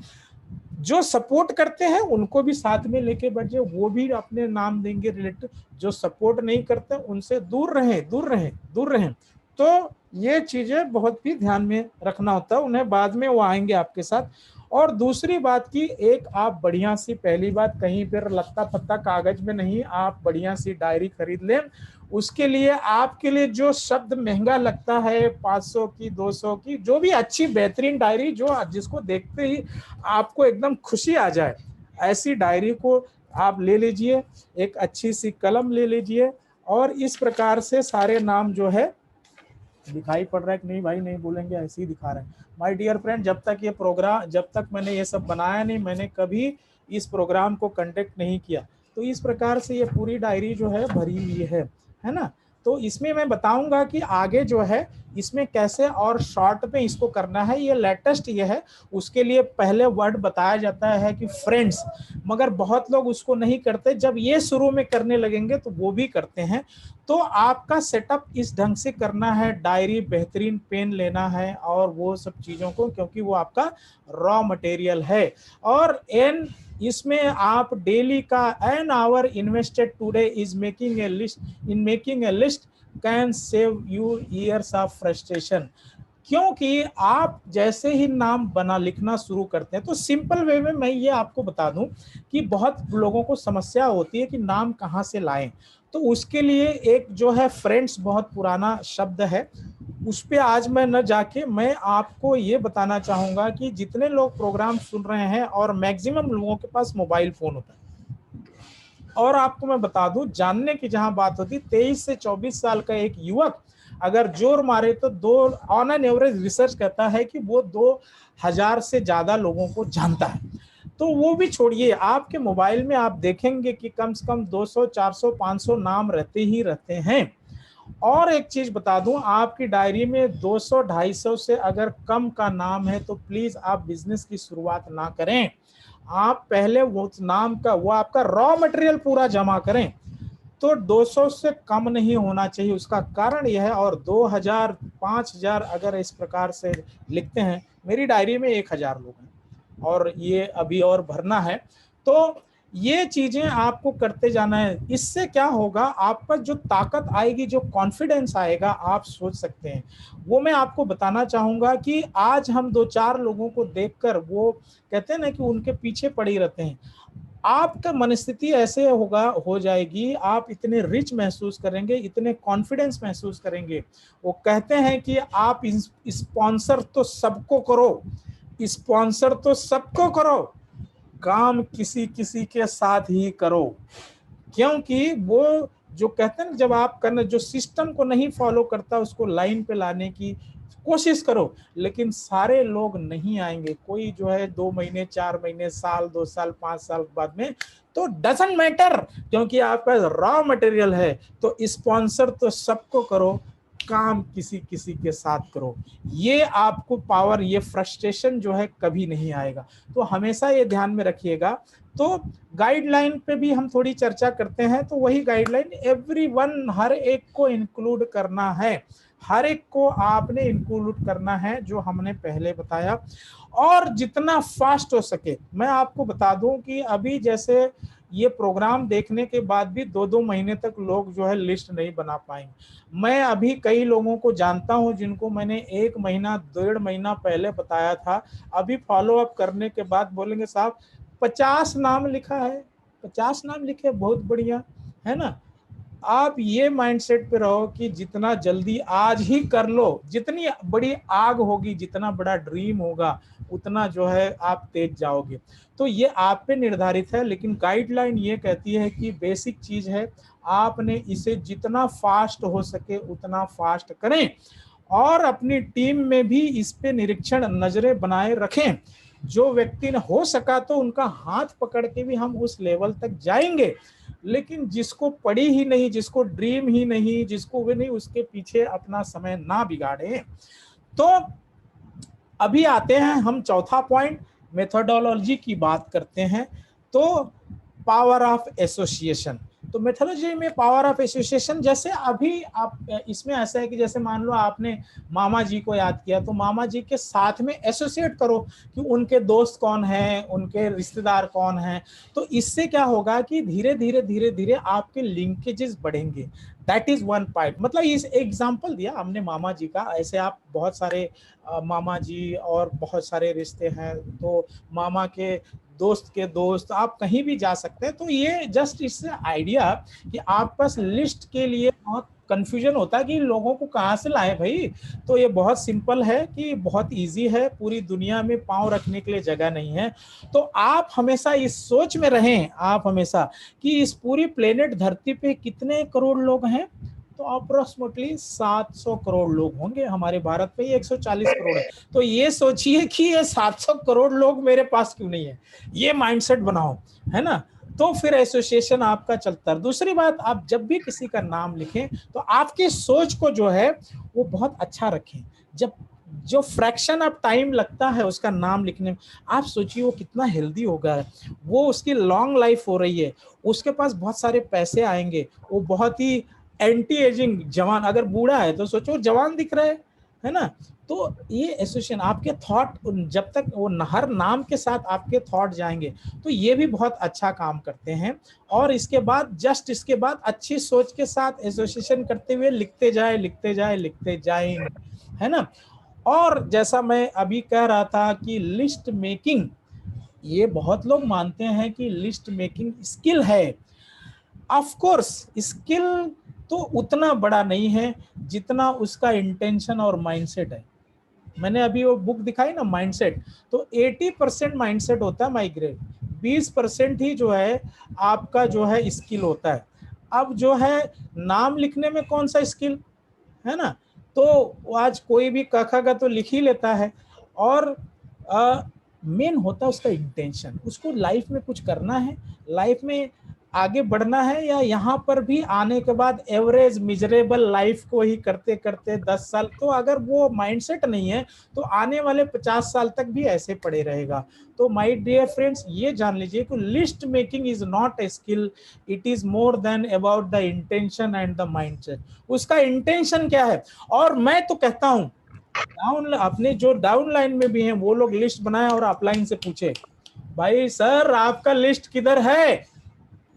जो सपोर्ट करते हैं उनको भी साथ में लेके बैठ जाए, वो भी अपने नाम देंगे रिलेटिव। जो सपोर्ट नहीं करते उनसे दूर रहें, दूर रहें, दूर रहें। तो ये चीजें बहुत भी ध्यान में रखना होता है, उन्हें बाद में वो आएंगे आपके साथ। और दूसरी बात की, एक आप बढ़िया सी, पहली बात, कहीं पर लत्ता पत्ता कागज में नहीं, आप बढ़िया सी डायरी खरीद लें। उसके लिए आपके लिए जो शब्द महंगा लगता है, 500 की, 200 की, जो भी अच्छी बेहतरीन डायरी जो जिसको देखते ही आपको एकदम खुशी आ जाए, ऐसी डायरी को आप ले लीजिए। एक अच्छी सी कलम ले लीजिए, और इस प्रकार से सारे नाम जो है, दिखाई पड़ रहा है कि नहीं भाई, नहीं बोलेंगे, ऐसे ही दिखा रहे हैं। माय डियर फ्रेंड, जब तक ये प्रोग्राम, जब तक मैंने ये सब बनाया नहीं, मैंने कभी इस प्रोग्राम को कंडक्ट नहीं किया। तो इस प्रकार से ये पूरी डायरी जो है भरी हुई है ना। तो इसमें मैं बताऊंगा कि आगे जो है इसमें कैसे और शॉर्ट में इसको करना है। ये लेटेस्ट ये है, उसके लिए पहले वर्ड बताया जाता है कि फ्रेंड्स, मगर बहुत लोग उसको नहीं करते। जब ये शुरू में करने लगेंगे तो वो भी करते हैं। तो आपका सेटअप इस ढंग से करना है, डायरी, बेहतरीन पेन लेना है, और वो सब चीजों को, क्योंकि वो आपका रॉ मटेरियल है। और एन इसमें आप डेली का an hour invested today is making a list, in making a list can save you years of frustration. क्योंकि आप जैसे ही नाम बना लिखना शुरू करते हैं, तो सिंपल वे में मैं ये आपको बता दूं कि बहुत लोगों को समस्या होती है कि नाम कहाँ से लाएं। तो उसके लिए एक जो है फ्रेंड्स, बहुत पुराना शब्द है, उस पे आज मैं न जाके, मैं आपको ये बताना चाहूंगा कि जितने लोग प्रोग्राम सुन रहे हैं, और मैक्सिमम लोगों के पास मोबाइल फोन होता है, और आपको मैं बता दूं, जानने की जहां बात होती, 23 से 24 साल का एक युवक अगर जोर मारे तो दो, ऑन एन एवरेज रिसर्च कहता है कि वो 2000 से ज्यादा लोगों को जानता है। तो वो भी छोड़िए, आपके मोबाइल में आप देखेंगे कि कम से कम 200, 400, 500 नाम रहते ही रहते हैं। और एक चीज बता दूं, आपकी डायरी में 200-250 से अगर कम का नाम है तो प्लीज आप बिजनेस की शुरुआत ना करें। आप पहले वो नाम का, वो आपका रॉ मटेरियल पूरा जमा करें। तो 200 से कम नहीं होना चाहिए, उसका कारण यह है। और 2000 5000 अगर इस प्रकार से लिखते हैं, मेरी डायरी में 1000 लोग हैं और ये अभी और भरना है। तो ये चीजें आपको करते जाना है। इससे क्या होगा, आपका जो ताकत आएगी, जो कॉन्फिडेंस आएगा, आप सोच सकते हैं। वो मैं आपको बताना चाहूंगा कि आज हम 2-4 लोगों को देखकर, वो कहते हैं ना कि उनके पीछे पड़े रहते हैं, आपका मनस्थिति ऐसे होगा, हो जाएगी, आप इतने रिच महसूस करेंगे, इतने कॉन्फिडेंस महसूस करेंगे। वो कहते हैं कि आप स्पॉन्सर तो सबको करो, स्पॉन्सर तो सबको करो, काम किसी किसी के साथ ही करो। क्योंकि वो जो कहते हैं, जब आप करना, जो सिस्टम को नहीं फॉलो करता उसको लाइन पे लाने की कोशिश करो, लेकिन सारे लोग नहीं आएंगे। कोई जो है 2 महीने, 4 महीने, साल, 2 साल, 5 साल बाद में, तो डजंट मैटर, क्योंकि आपका रॉ मटेरियल है। तो स्पॉन्सर तो सबको करो, काम किसी किसी के साथ करो। ये आपको पावर, ये फ्रस्ट्रेशन जो है कभी नहीं आएगा। तो हमेशा ये ध्यान में रखिएगा। तो गाइडलाइन पे भी हम थोड़ी चर्चा करते हैं। तो वही गाइडलाइन, एवरीवन, हर एक को इंक्लूड करना है, हर एक को आपने इंक्लूड करना है, जो हमने पहले बताया। और जितना फास्ट हो सके, मैं आपको बता दूं कि अभी जैसे ये प्रोग्राम देखने के बाद भी 2-2 महीने तक लोग जो है लिस्ट नहीं बना पाएंगे। मैं अभी कई लोगों को जानता हूं जिनको मैंने 1 महीना, 1.5 महीना पहले बताया था, अभी फॉलो अप करने के बाद बोलेंगे साहब 50 नाम लिखा है, 50 नाम लिखे, बहुत बढ़िया है ना। आप ये माइंडसेट पे रहो कि जितना जल्दी आज ही कर लो, जितनी बड़ी आग होगी, जितना बड़ा ड्रीम होगा, उतना जो है आप तेज जाओगे। तो ये आप पे निर्धारित है, लेकिन गाइडलाइन ये कहती है कि बेसिक चीज है, आपने इसे जितना फास्ट हो सके उतना फास्ट करें। और अपनी टीम में भी इस पे निरीक्षण, नजरें बनाए रखें। जो व्यक्ति ने हो सका तो उनका हाथ पकड़ के भी हम उस लेवल तक जाएंगे, लेकिन जिसको पड़ी ही नहीं, जिसको ड्रीम ही नहीं, जिसको भी नहीं, उसके पीछे अपना समय ना बिगाड़े। तो अभी आते हैं हम चौथा पॉइंट, मेथोडोलॉजी की बात करते हैं। तो पावर ऑफ एसोसिएशन। तो मेथोडोलॉजी में पावर ऑफ एसोसिएशन, जैसे अभी आप, इसमें ऐसा है कि जैसे मान लो आपने मामा जी को याद किया, तो मामा जी के साथ में एसोसिएट करो कि उनके दोस्त कौन हैं, उनके रिश्तेदार कौन हैं। तो इससे क्या होगा कि धीरे धीरे धीरे धीरे आपके लिंकेजेस बढ़ेंगे। That is one point. मतलब इस एग्जांपल दिया हमने मामा जी का, ऐसे आप बहुत सारे मामा जी और बहुत सारे रिश्ते हैं, तो मामा के दोस्त के दोस्त, आप कहीं भी जा सकते हैं। तो ये जस्ट इससे आइडिया कि आप पास लिस्ट के लिए बहुत कंफ्यूजन होता है कि लोगों को कहाँ से लाए भाई। तो ये बहुत सिंपल है, कि बहुत इजी है, पूरी दुनिया में पांव रखने के लिए जगह नहीं है। तो आप हमेशा इस सोच में रहें, आप हमेशा, कि इस पूरी प्लेनेट धरती पे कितने करोड़ लोग हैं। तो अप्रोक्सीमेटली 700 करोड़ लोग होंगे। हमारे भारत में 140 करोड़ है। तो ये सोचिए कि ये 700 करोड़ लोग मेरे पास क्यों नहीं है, ये माइंडसेट बनाओ, है ना। तो फिर एसोसिएशन आपका चलता है। दूसरी बात, आप जब भी किसी का नाम लिखें तो आपकी सोच को जो है वो बहुत अच्छा रखें। जब जो फ्रैक्शन ऑफ टाइम लगता है उसका नाम लिखने में, आप सोचिए वो कितना हेल्दी होगा, वो उसकी लॉन्ग लाइफ हो रही है, उसके पास बहुत सारे पैसे आएंगे, वो बहुत ही एंटी एजिंग जवान, अगर बूढ़ा है तो सोचो जवान दिख रहा है ना। तो ये एसोसिएशन, आपके थॉट जब तक वो हर नाम के साथ आपके थॉट जाएंगे, तो ये भी बहुत अच्छा काम करते हैं। और इसके बाद, जस्ट इसके बाद, अच्छी सोच के साथ एसोसिएशन करते हुए लिखते जाए, लिखते जाए, लिखते जाए, है ना। और जैसा मैं अभी कह रहा था कि लिस्ट मेकिंग, ये बहुत लोग मानते हैं कि लिस्ट मेकिंग स्किल है। ऑफ कोर्स स्किल तो उतना बड़ा नहीं है जितना उसका इंटेंशन और माइंडसेट है। मैंने अभी वो बुक दिखाई ना, माइंडसेट, तो 80% माइंडसेट होता है माइग्रेट, 20% ही जो है आपका जो है स्किल होता है। अब जो है नाम लिखने में कौन सा स्किल है ना। तो आज कोई भी कखा का तो लिख ही लेता है। और मेन होता है उसका इंटेंशन, उसको लाइफ में कुछ करना है, लाइफ में आगे बढ़ना है, या यहाँ पर भी आने के बाद एवरेज मिजरेबल लाइफ को ही करते करते 10 साल, तो अगर वो माइंडसेट नहीं है तो आने वाले 50 साल तक भी ऐसे पड़े रहेगा। तो माय डियर फ्रेंड्स, ये जान लीजिए कि list making is not a skill, it is more than about the intention and the mindset. उसका इंटेंशन क्या है? और मैं तो कहता हूं डाउन, अपने जो डाउन लाइन में भी हैं वो लोग लिस्ट बनाए और अपलाइन से पूछे, भाई सर आपका लिस्ट किधर है,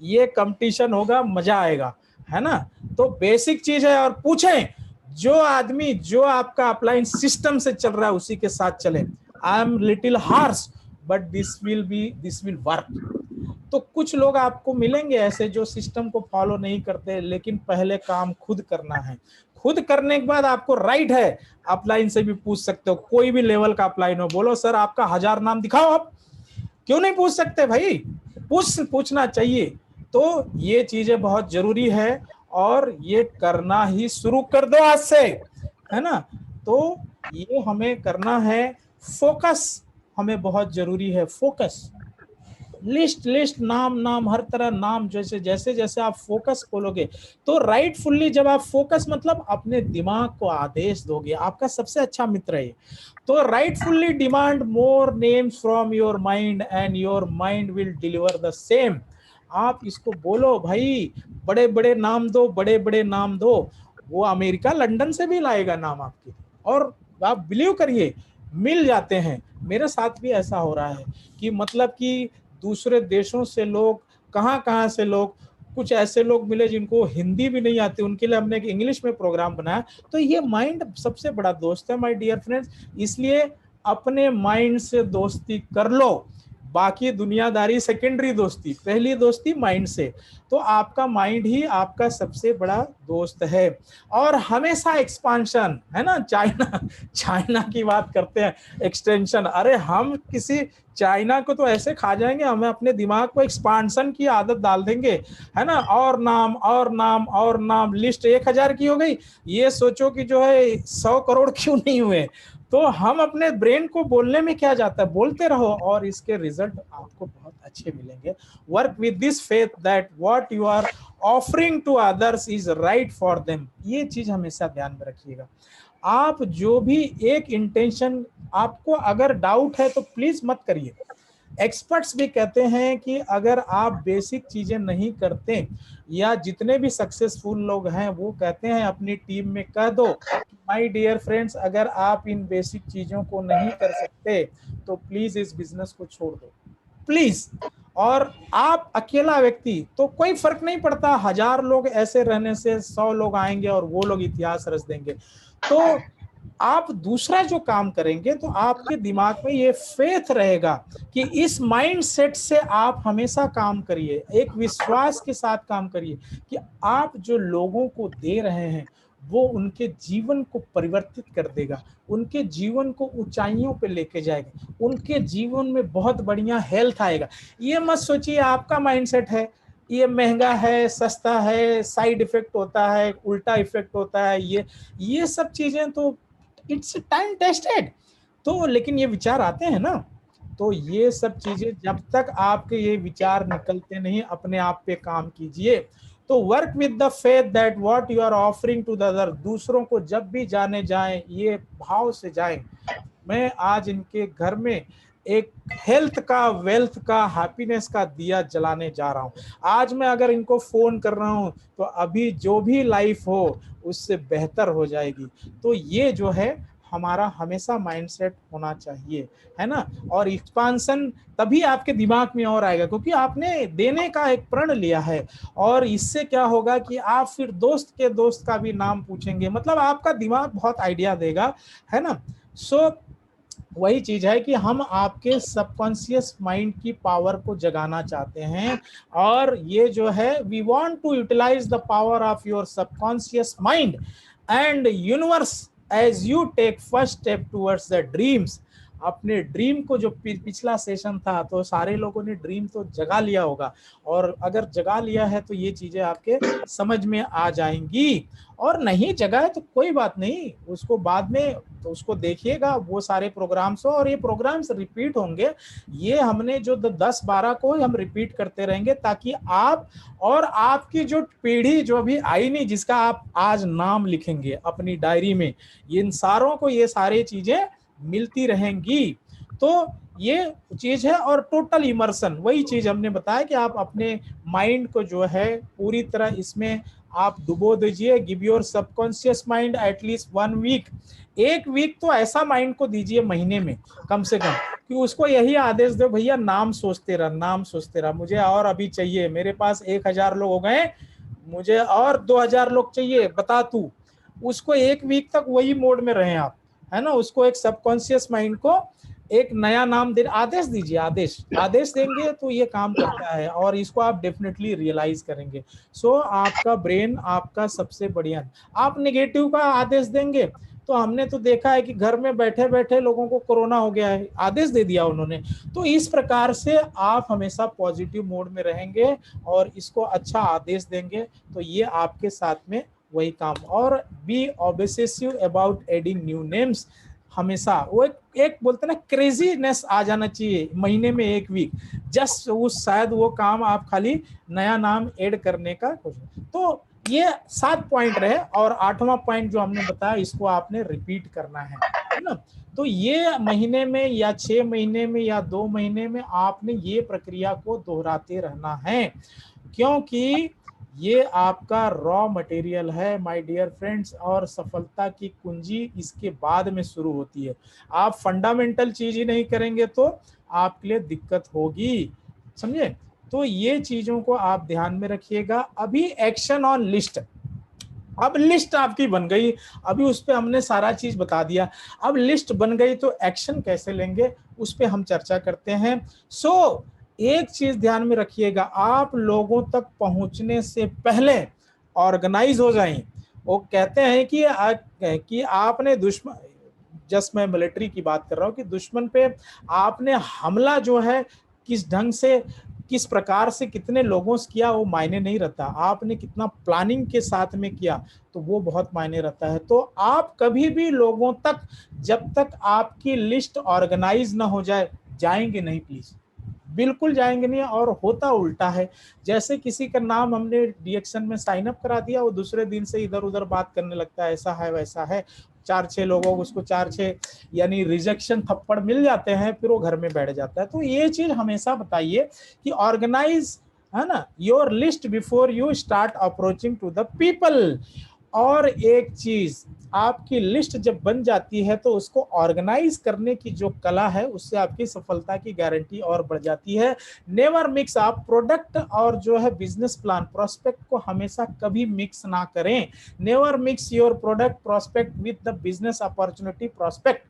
ये कंपटीशन होगा, मजा आएगा, है ना। तो बेसिक चीज है, और पूछें जो आदमी जो आपका अपलाइन सिस्टम से चल रहा है उसी के साथ चले। I am little harsh but this will work. तो कुछ लोग आपको मिलेंगे ऐसे जो सिस्टम को फॉलो नहीं करते, लेकिन पहले काम खुद करना है। खुद करने के बाद आपको राइट है, अपलाइन से भी पूछ सकते हो, कोई भी लेवल का अपलाइन हो, बोलो सर आपका 1000 नाम दिखाओ, आप क्यों नहीं पूछ सकते भाई, पूछना चाहिए। तो ये चीजें बहुत जरूरी है, और ये करना ही शुरू कर दो आज से, है ना। तो ये हमें करना है, फोकस हमें बहुत जरूरी है, फोकस। लिस्ट नाम नाम हर तरह नाम, जैसे जैसे जैसे आप फोकस खोलोगे तो राइटफुल्ली, जब आप फोकस मतलब अपने दिमाग को आदेश दोगे, आपका सबसे अच्छा मित्र है, तो rightfully demand more names from your mind and your mind will deliver the same. आप इसको बोलो भाई, बड़े बड़े नाम दो, बड़े बड़े नाम दो, वो अमेरिका लंदन से भी लाएगा नाम आपके, और आप बिलीव करिए मिल जाते हैं। मेरे साथ भी ऐसा हो रहा है कि मतलब कि दूसरे देशों से लोग, कहाँ कहाँ से लोग, कुछ ऐसे लोग मिले जिनको हिंदी भी नहीं आती, उनके लिए हमने एक इंग्लिश में प्रोग्राम बनाया। तो ये माइंड सबसे बड़ा दोस्त है माय डियर फ्रेंड्स, इसलिए अपने माइंड से दोस्ती कर लो, बाकी दुनियादारी सेकेंडरी दोस्ती, पहली दोस्ती माइंड से। तो आपका माइंड ही आपका सबसे बड़ा दोस्त है। और हमेशा एक्सपांशन, है ना, चाइना चाइना की बात करते हैं, एक्सटेंशन, अरे हम किसी चाइना को तो ऐसे खा जाएंगे, हमें अपने दिमाग को एक्सपांशन की आदत डाल देंगे, है ना। और नाम और नाम और नाम, लिस्ट 1000 की हो गई, ये सोचो कि जो है 100 करोड़ क्यों नहीं हुए। तो हम अपने ब्रेन को बोलने में क्या जाता है, बोलते रहो और इसके रिजल्ट आपको बहुत अच्छे मिलेंगे। Work with this faith that what you are offering to others is right for them. ये चीज हमेशा ध्यान में रखिएगा। आप जो भी एक इंटेंशन, आपको अगर डाउट है तो प्लीज मत करिए। एक्सपर्ट्स भी कहते हैं कि अगर आप बेसिक चीजें नहीं करते, या जितने भी सक्सेसफुल लोग हैं वो कहते हैं अपनी टीम में कह दो, माय डियर फ्रेंड्स अगर आप इन बेसिक चीजों को नहीं कर सकते तो प्लीज इस बिजनेस को छोड़ दो, प्लीज। और आप अकेला व्यक्ति तो कोई फर्क नहीं पड़ता, 1000 लोग ऐसे रहने से 100 लोग आएंगे और वो लोग इतिहास रच देंगे। तो आप दूसरा जो काम करेंगे तो आपके दिमाग में ये फेथ रहेगा कि इस माइंड सेट से आप हमेशा काम करिए, एक विश्वास के साथ काम करिए कि आप जो लोगों को दे रहे हैं वो उनके जीवन को परिवर्तित कर देगा, उनके जीवन को ऊंचाइयों पे लेके जाएगा, उनके जीवन में बहुत बढ़िया हेल्थ आएगा। ये मत सोचिए आपका माइंडसेट है ये महंगा है, सस्ता है, साइड इफेक्ट होता है, उल्टा इफेक्ट होता है, ये सब चीजें तो इट्स टाइम टेस्टेड। तो लेकिन ये विचार आते हैं ना, तो ये सब चीजें जब तक आपके ये विचार निकलते नहीं, अपने आप पे काम कीजिए। तो work with the faith that what you are offering to the other, दूसरों को जब भी जाने जाएं ये भाव से जाएं, मैं आज इनके घर में एक हेल्थ का, वेल्थ का, हैप्पीनेस का दिया जलाने जा रहा हूं। आज मैं अगर इनको फोन कर रहा हूं तो अभी जो भी लाइफ हो उससे बेहतर हो जाएगी। तो ये जो है हमारा हमेशा माइंडसेट होना चाहिए, है ना। और एक्सपांशन तभी आपके दिमाग में और आएगा क्योंकि आपने देने का एक प्रण लिया है। और इससे क्या होगा कि आप फिर दोस्त के दोस्त का भी नाम पूछेंगे, मतलब आपका दिमाग बहुत आइडिया देगा, है ना। सो वही चीज है कि हम आपके सबकॉन्शियस माइंड की पावर को जगाना चाहते हैं। और ये जो है we want to utilise the power of your subconscious mind and universe as you take first step towards the dreams. अपने ड्रीम को, जो पिछला सेशन था तो सारे लोगों ने ड्रीम तो जगा लिया होगा, और अगर जगा लिया है तो ये चीजें आपके समझ में आ जाएंगी, और नहीं जगा है तो कोई बात नहीं, उसको बाद में तो उसको देखिएगा वो सारे प्रोग्राम्स हो, और ये प्रोग्राम्स रिपीट होंगे। ये हमने जो 10-12 को हम रिपीट करते रहेंगे, ताकि आप और आपकी जो पीढ़ी जो अभी आई नहीं, जिसका आप आज नाम लिखेंगे अपनी डायरी में, इन सारों को ये सारी चीजें मिलती रहेंगी। तो ये चीज है, और टोटल इमर्सन, वही चीज हमने बताया कि आप अपने माइंड को जो है पूरी तरह इसमें आप डुबो दीजिए। Give your subconscious mind at least 1 week, 1 week तो ऐसा माइंड को दीजिए महीने में कम से कम, कि उसको यही आदेश दो, भैया नाम सोचते रह, नाम सोचते रह, मुझे और अभी चाहिए, मेरे पास 1000 लोग हो गए, मुझे और 2000 लोग चाहिए, बता तू। उसको 1 वीक तक वही मोड में रहे आप, है ना। उसको एक सबकॉन्शियस माइंड को एक नया नाम दे, आदेश दीजिए, आदेश आदेश देंगे तो ये काम करता है, और इसको आप डेफिनेटली रियलाइज करेंगे। सो आपका ब्रेन आपका सबसे बढ़िया। आप नेगेटिव का आदेश देंगे तो हमने तो देखा है कि घर में बैठे बैठे लोगों को कोरोना हो गया है, आदेश दे दिया उन्होंने। तो इस प्रकार से आप हमेशा पॉजिटिव मोड में रहेंगे और इसको अच्छा आदेश देंगे, तो ये आपके साथ में वही काम। और be obsessive about adding new names, हमेशा वो एक बोलते ना क्रेजीनेस आ जाना चाहिए महीने में 1 वीक, जस्ट उस शायद वो काम आप खाली नया नाम ऐड करने का कुछ। तो ये 7 पॉइंट रहे, और 8वां पॉइंट जो हमने बताया इसको आपने रिपीट करना है ना। तो ये महीने में या 6 महीने में या 2 महीने में आपने ये प्रक्रिया को दोहराते रहना है, क्योंकि ये आपका रॉ मटेरियल है माय डियर फ्रेंड्स, और सफलता की कुंजी इसके बाद में शुरू होती है। आप फंडामेंटल चीज ही नहीं करेंगे तो आपके लिए दिक्कत होगी, समझे। तो ये चीजों को आप ध्यान में रखिएगा। अभी एक्शन ऑन लिस्ट, अब लिस्ट आपकी बन गई, अभी उस पर हमने सारा चीज बता दिया। अब लिस्ट बन गई तो एक्शन कैसे लेंगे उस पर हम चर्चा करते हैं। सो एक चीज ध्यान में रखिएगा, आप लोगों तक पहुंचने से पहले ऑर्गेनाइज हो जाएं। वो कहते हैं कि आपने दुश्मन, जस्ट मैं मिलिट्री की बात कर रहा हूं, कि दुश्मन पे आपने हमला जो है किस ढंग से, किस प्रकार से, कितने लोगों से किया वो मायने नहीं रहता, आपने कितना प्लानिंग के साथ में किया तो वो बहुत मायने रहता है। तो आप कभी भी लोगों तक जब तक आपकी लिस्ट ऑर्गेनाइज ना हो जाए जाएंगे नहीं, प्लीज बिल्कुल जाएंगे नहीं। और होता उल्टा है, जैसे किसी का नाम हमने डीएक्शन में साइन अप करा दिया, वो दूसरे दिन से इधर उधर बात करने लगता है, ऐसा है वैसा है, 4-6 लोगों को उसको 4-6 यानी रिजेक्शन थप्पड़ मिल जाते हैं, फिर वो घर में बैठ जाता है। तो ये चीज हमेशा बताइए कि ऑर्गेनाइज, है ना, your list before you start approaching to the people. और एक चीज, आपकी लिस्ट जब बन जाती है तो उसको ऑर्गेनाइज करने की जो कला है उससे आपकी सफलता की गारंटी और बढ़ जाती है। नेवर मिक्स, आप प्रोडक्ट और जो है बिजनेस प्लान प्रोस्पेक्ट को हमेशा कभी मिक्स ना करें। Never mix your product prospect with the business opportunity prospect.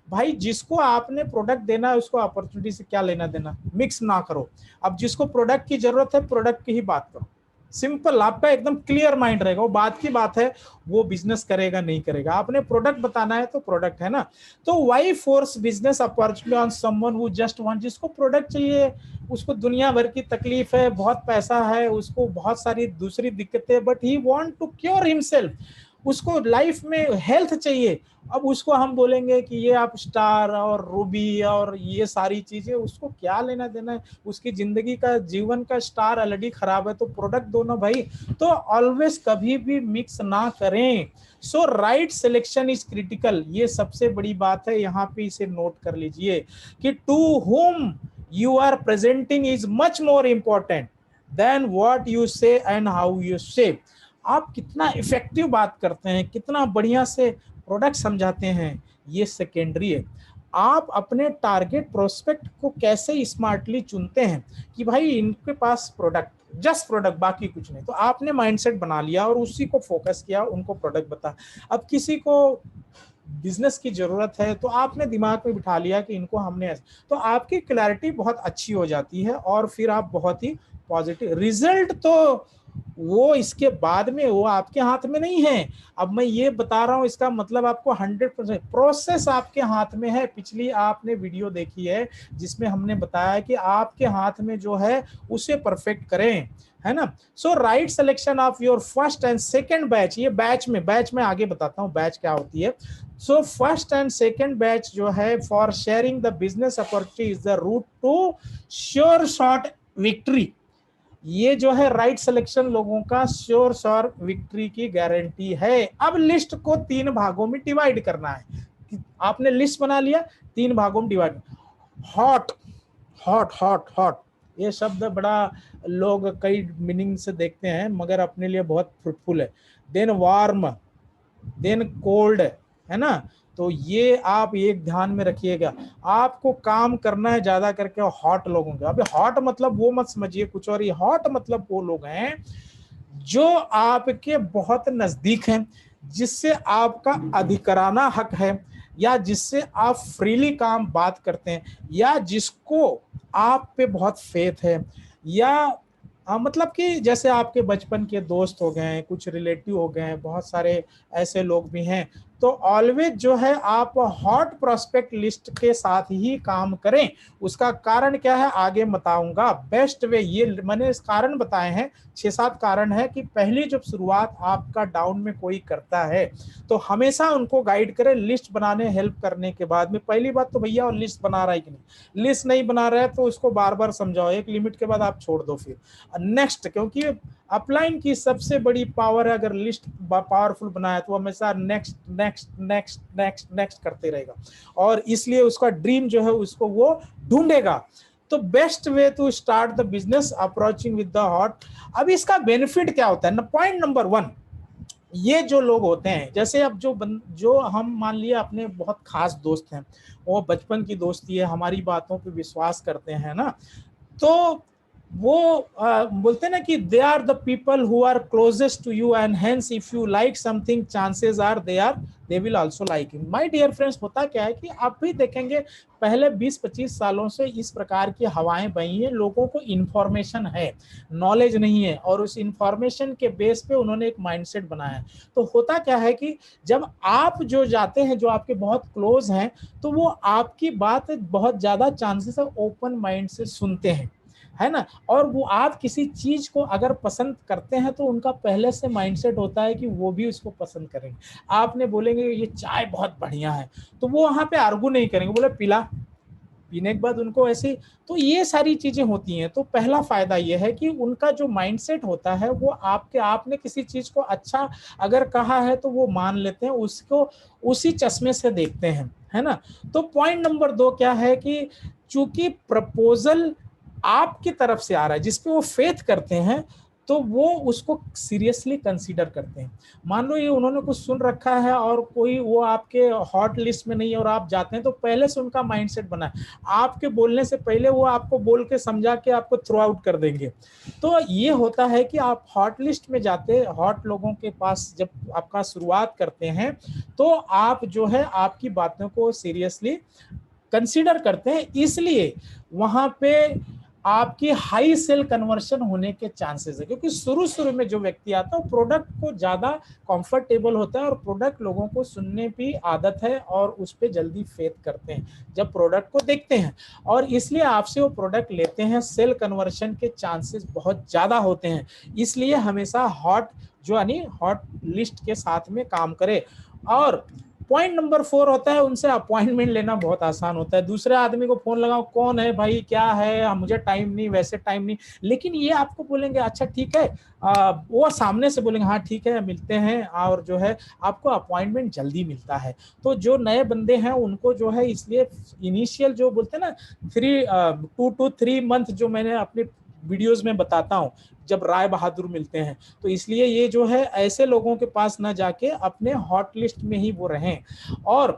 भाई जिसको आपने प्रोडक्ट देना है उसको अपॉर्चुनिटी से क्या लेना देना, मिक्स ना करो। अब जिसको प्रोडक्ट की जरूरत है प्रोडक्ट की ही बात करो, सिंपल, आपका एकदम क्लियर माइंड रहेगा। वो बात की बात है, वो बिजनेस करेगा नहीं करेगा, आपने प्रोडक्ट बताना है तो प्रोडक्ट है ना। तो why force business opportunity on someone who just want, जिसको प्रोडक्ट चाहिए, उसको दुनिया भर की तकलीफ है, बहुत पैसा है, उसको बहुत सारी दूसरी दिक्कतें, but he want to cure himself, उसको लाइफ में हेल्थ चाहिए। अब उसको हम बोलेंगे कि ये आप स्टार और रूबी और ये सारी चीजें, उसको क्या लेना देना है, उसकी जिंदगी का जीवन का स्टार ऑलरेडी खराब है, तो प्रोडक्ट दोनों भाई। तो ऑलवेज कभी भी मिक्स ना करें। सो राइट सिलेक्शन इज क्रिटिकल, ये सबसे बड़ी बात है, यहाँ पे इसे नोट कर लीजिए कि to whom you are presenting is much more important than what you say and how you say. आप कितना इफेक्टिव बात करते हैं, कितना बढ़िया से प्रोडक्ट समझाते हैं, ये सेकेंडरी है। आप अपने टारगेट प्रोस्पेक्ट को कैसे स्मार्टली चुनते हैं कि भाई इनके पास प्रोडक्ट, जस्ट प्रोडक्ट, बाकी कुछ नहीं। तो आपने माइंडसेट बना लिया और उसी को फोकस किया, उनको प्रोडक्ट बता। अब किसी को बिजनेस की जरूरत है तो आपने दिमाग में बिठा लिया कि इनको हमने, तो आपकी क्लैरिटी बहुत अच्छी हो जाती है और फिर आप बहुत ही पॉजिटिव रिजल्ट तो वो इसके बाद में वो आपके हाथ में नहीं है। अब मैं ये बता रहा हूं, इसका मतलब आपको 100% प्रोसेस आपके हाथ में है। पिछली आपने वीडियो देखी है जिसमें हमने बताया कि आपके हाथ में जो है उसे परफेक्ट करें, है ना। So right selection of your first and second batch, ये बैच में आगे बताता हूं बैच क्या होती है। So first and second batch जो है for sharing the business opportunity is the route to sure short victory. ये जो है राइट सिलेक्शन लोगों का श्योर शॉर विक्ट्री की गारंटी है। अब लिस्ट को 3 भागों में डिवाइड करना है। आपने लिस्ट बना लिया, 3 भागों में divide. Hot, hot hot hot, ये शब्द बड़ा लोग कई मीनिंग से देखते हैं मगर अपने लिए बहुत फ्रूटफुल है। देन वार्म, देन कोल्ड, है ना। तो ये आप एक ध्यान में रखिएगा, आपको काम करना है ज्यादा करके हॉट लोगों का। अभी हॉट मतलब वो मत समझिए कुछ और, ये हॉट मतलब वो लोग हैं जो आपके बहुत नजदीक हैं, जिससे आपका अधिकराना हक है, या जिससे आप फ्रीली काम बात करते हैं, या जिसको आप पे बहुत फेथ है, या मतलब कि जैसे आपके बचपन के दोस्त हो गए, कुछ रिलेटिव हो गए, बहुत सारे ऐसे लोग भी हैं। तो ऑलवेज जो है आप हॉट प्रोस्पेक्ट लिस्ट के साथ ही काम करें। उसका कारण क्या है आगे बताऊंगा। बेस्ट वे, ये मैंने इस कारण बताए हैं, 6-7 कारण है कि पहली जब शुरुआत आपका डाउन में कोई करता है तो हमेशा उनको गाइड करें लिस्ट बनाने हेल्प करने के बाद में। पहली बात तो भैया, और लिस्ट बना रहा है कि नहीं, लिस्ट नहीं बना रहा है तो उसको बार बार समझाओ, एक लिमिट के बाद आप छोड़ दो फिर नेक्स्ट। क्योंकि अपलाइन की सबसे बड़ी पावर है, अगर लिस्ट पावरफुल बनाया तो वो हमेशा next next next next next करते रहेगा, और इसलिए उसका ड्रीम जो है उसको वो ढूंढेगा। तो best way to start the business approaching with the hot. अब इसका बेनिफिट क्या होता है ना, पॉइंट नंबर 1, ये जो लोग होते हैं, जैसे अब जो हम मान लिया अपने बहुत खास दोस्त हैं, वो बचपन की दोस्ती है, हमारी बातों पे विश्वास करते हैं ना, तो वो बोलते हैं ना कि they are the people who are closest to you, and hence if you like something chances are they will also like it. My dear friends, होता क्या है कि आप भी देखेंगे पहले 20-25 सालों से इस प्रकार की हवाएं बही हैं, लोगों को इंफॉर्मेशन है, नॉलेज नहीं है, और उस इंफॉर्मेशन के बेस पे उन्होंने एक माइंडसेट बनाया है। तो होता क्या है कि जब आप जो जाते हैं, जो आपके बहुत क्लोज हैं, तो वो आपकी बात बहुत ज्यादा चांसेस है ओपन माइंड से सुनते हैं, है ना। और वो आप किसी चीज को अगर पसंद करते हैं तो उनका पहले से माइंडसेट होता है कि वो भी उसको पसंद करेंगे। आपने बोलेंगे ये चाय बहुत बढ़िया है, तो वो वहां पे आर्गू नहीं करेंगे, बोले पिला, पीने के बाद उनको ऐसे। तो ये सारी चीजें होती हैं। तो पहला फायदा ये है कि उनका जो माइंडसेट होता है वो आपने किसी चीज को अच्छा अगर कहा है तो वो मान लेते हैं, उसको उसी चश्मे से देखते हैं, है ना। तो पॉइंट नंबर 2 क्या है कि चूंकि प्रपोजल आपकी तरफ से आ रहा है जिसपे वो फेथ करते हैं, तो वो उसको सीरियसली कंसीडर करते हैं। मान लो ये उन्होंने कुछ सुन रखा है और कोई वो आपके हॉट लिस्ट में नहीं है और आप जाते हैं, तो पहले से उनका माइंडसेट बना है, आपके बोलने से पहले वो आपको बोल के समझा के आपको थ्रो आउट कर देंगे। तो ये होता है कि आप हॉट लिस्ट में जाते, हॉट लोगों के पास जब आपका शुरुआत करते हैं, तो आप जो है आपकी बातों को सीरियसली कंसीडर करते हैं, इसलिए वहां पे आपकी हाई सेल कन्वर्शन होने के चांसेस है। क्योंकि शुरू शुरू में जो व्यक्ति आता है वो प्रोडक्ट को ज्यादा कंफर्टेबल होता है, और प्रोडक्ट लोगों को सुनने की आदत है और उस पर जल्दी फेथ करते हैं जब प्रोडक्ट को देखते हैं, और इसलिए आपसे वो प्रोडक्ट लेते हैं। सेल कन्वर्शन के चांसेस बहुत ज्यादा होते हैं, इसलिए हमेशा हॉट जो यानी हॉट लिस्ट के साथ में काम करे। और पॉइंट नंबर 4 होता है, उनसे अपॉइंटमेंट लेना बहुत आसान होता है। दूसरे आदमी को फोन लगाओ, कौन है भाई, क्या है, मुझे टाइम नहीं, वैसे टाइम नहीं। लेकिन ये आपको बोलेंगे अच्छा ठीक है, वो सामने से बोलेंगे हाँ ठीक है मिलते हैं, और जो है आपको अपॉइंटमेंट जल्दी मिलता है। तो जो नए बंदे हैं उनको जो है, इसलिए इनिशियल जो बोलते हैं ना 2 to 3 मंथ, जो मैंने अपने वीडियोस में बताता हूँ, जब राय बहादुर मिलते हैं, तो इसलिए ये जो है ऐसे लोगों के पास ना जाके अपने हॉट लिस्ट में ही वो रहें। और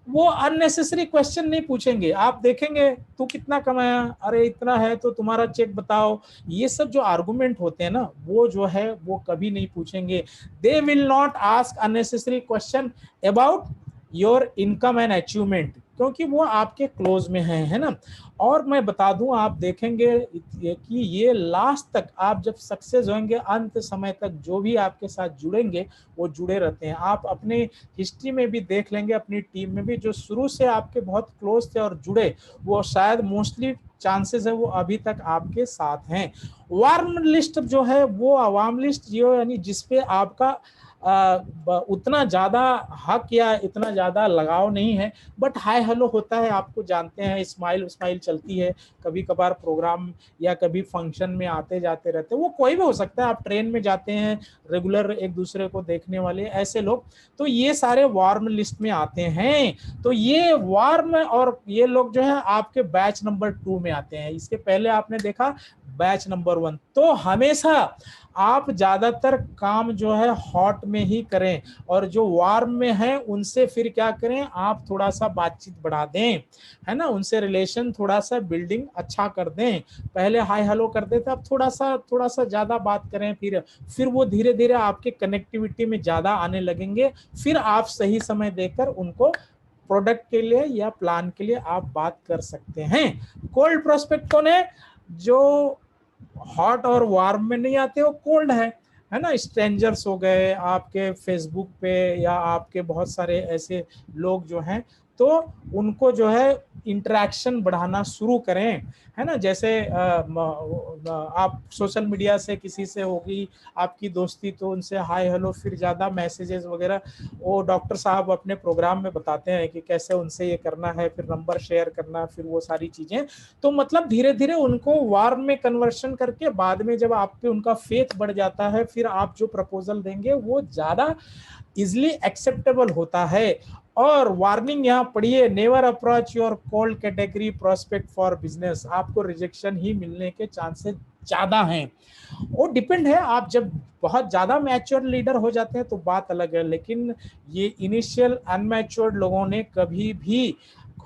वो अननेसेसरी क्वेश्चन नहीं पूछेंगे। आप देखेंगे तू कितना कमाया, अरे इतना है तो तुम्हारा चेक बताओ, ये सब जो आर्गुमेंट होते हैं ना, वो जो है वो कभी नहीं पूछेंगे। They will not ask unnecessary question about your income and achievement. क्योंकि वो आपके क्लोज में है ना। और मैं बता दूं, आप देखेंगे कि ये लास्ट तक आप जब सक्सेस होंगे, अंत समय तक जो भी आपके साथ जुड़ेंगे वो जुड़े रहते हैं। आप अपने हिस्ट्री में भी देख लेंगे, अपनी टीम में भी जो शुरू से आपके बहुत क्लोज थे और जुड़े, वो शायद मोस्टली चांसेस है वो अभी तक आपके साथ हैं। वार्म लिस्ट जो है वो अवाम लिस्ट, जो यानी जिसपे आपका उतना ज्यादा हक या इतना ज्यादा लगाव नहीं है, बट हाय हेलो होता है, आपको जानते हैं, स्माइल स्माइल चलती है, कभी कभार प्रोग्राम या कभी फंक्शन में आते जाते रहते हैं, वो कोई भी हो सकता है, आप ट्रेन में जाते हैं, रेगुलर एक दूसरे को देखने वाले ऐसे लोग, तो ये सारे वार्म लिस्ट में आते हैं। तो ये वार्म और ये लोग जो है आपके बैच नंबर 2 में आते हैं। इसके पहले आपने देखा बैच नंबर 1। तो हमेशा आप ज्यादातर काम जो है हॉट में ही करें, और जो वार्म में है उनसे फिर क्या करें, आप थोड़ा सा बातचीत बढ़ा दें, है ना, उनसे रिलेशन थोड़ा सा बिल्डिंग अच्छा कर दें। पहले हाय हेलो कर देते, अब थोड़ा सा ज्यादा बात करें, फिर वो धीरे धीरे आपके कनेक्टिविटी में ज्यादा आने लगेंगे। फिर आप सही समय देकर उनको प्रोडक्ट के लिए या प्लान के लिए आप बात कर सकते हैं। कोल्ड प्रोस्पेक्ट कौन है? जो हॉट और वार्म में नहीं आते, वो कोल्ड है ना। स्ट्रेंजर्स हो गए आपके फेसबुक पे, या आपके बहुत सारे ऐसे लोग जो हैं, तो उनको जो है इंटरेक्शन बढ़ाना शुरू करें, है ना। जैसे आप सोशल मीडिया से किसी से होगी आपकी दोस्ती, तो उनसे हाय हेलो, फिर ज़्यादा मैसेजेस वगैरह, वो डॉक्टर साहब अपने प्रोग्राम में बताते हैं कि कैसे उनसे ये करना है, फिर नंबर शेयर करना, फिर वो सारी चीज़ें। तो मतलब धीरे धीरे उनको वार्म में कन्वर्शन करके बाद में जब आप पे उनका फेथ बढ़ जाता है, फिर आप जो प्रपोजल देंगे वो ज़्यादा इजिली एक्सेप्टेबल होता है। और वार्निंग यहाँ पढ़िए, never approach your cold category prospect for business, आपको रिजेक्शन ही मिलने के चांसेस ज्यादा हैं। वो डिपेंड है, आप जब बहुत ज्यादा मैच्योर लीडर हो जाते हैं तो बात अलग है, लेकिन ये इनिशियल अनमैच्योर्ड लोगों ने कभी भी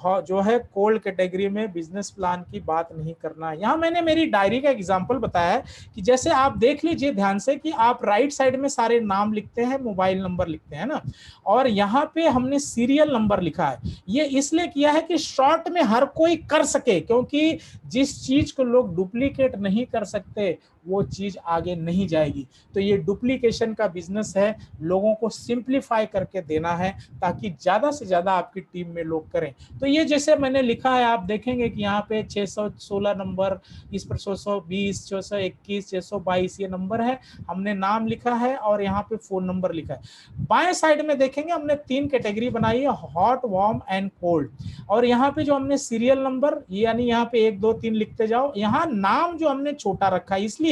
जो है कोल्ड कैटेगरी में बिजनेस प्लान की बात नहीं करना। यहाँ मैंने मेरी डायरी का एग्जांपल बताया है कि जैसे आप देख लीजिए ध्यान से कि आप राइट साइड में सारे नाम लिखते हैं, मोबाइल नंबर लिखते हैं ना, और यहाँ पे हमने सीरियल नंबर लिखा है। ये इसलिए किया है कि शॉर्ट में हर कोई कर सके, क्योंकि जिस चीज को लोग डुप्लीकेट नहीं कर सकते वो चीज आगे नहीं जाएगी। तो ये डुप्लीकेशन का बिजनेस है, लोगों को सिंप्लीफाई करके देना है ताकि ज्यादा से ज्यादा आपकी टीम में लोग करें। तो ये जैसे मैंने लिखा है, आप देखेंगे कि यहाँ पे 616 नंबर, इस पर 620, 621, 622 ये नंबर है, हमने नाम लिखा है और यहाँ पे फोन नंबर लिखा है। बाएं साइड में देखेंगे हमने 3 कैटेगरी बनाई है, हॉट, वार्म एंड कोल्ड। और यहाँ पे जो हमने सीरियल नंबर, यानी यहाँ पे 1 2 3 लिखते जाओ। यहाँ नाम जो हमने छोटा रखा है इसलिए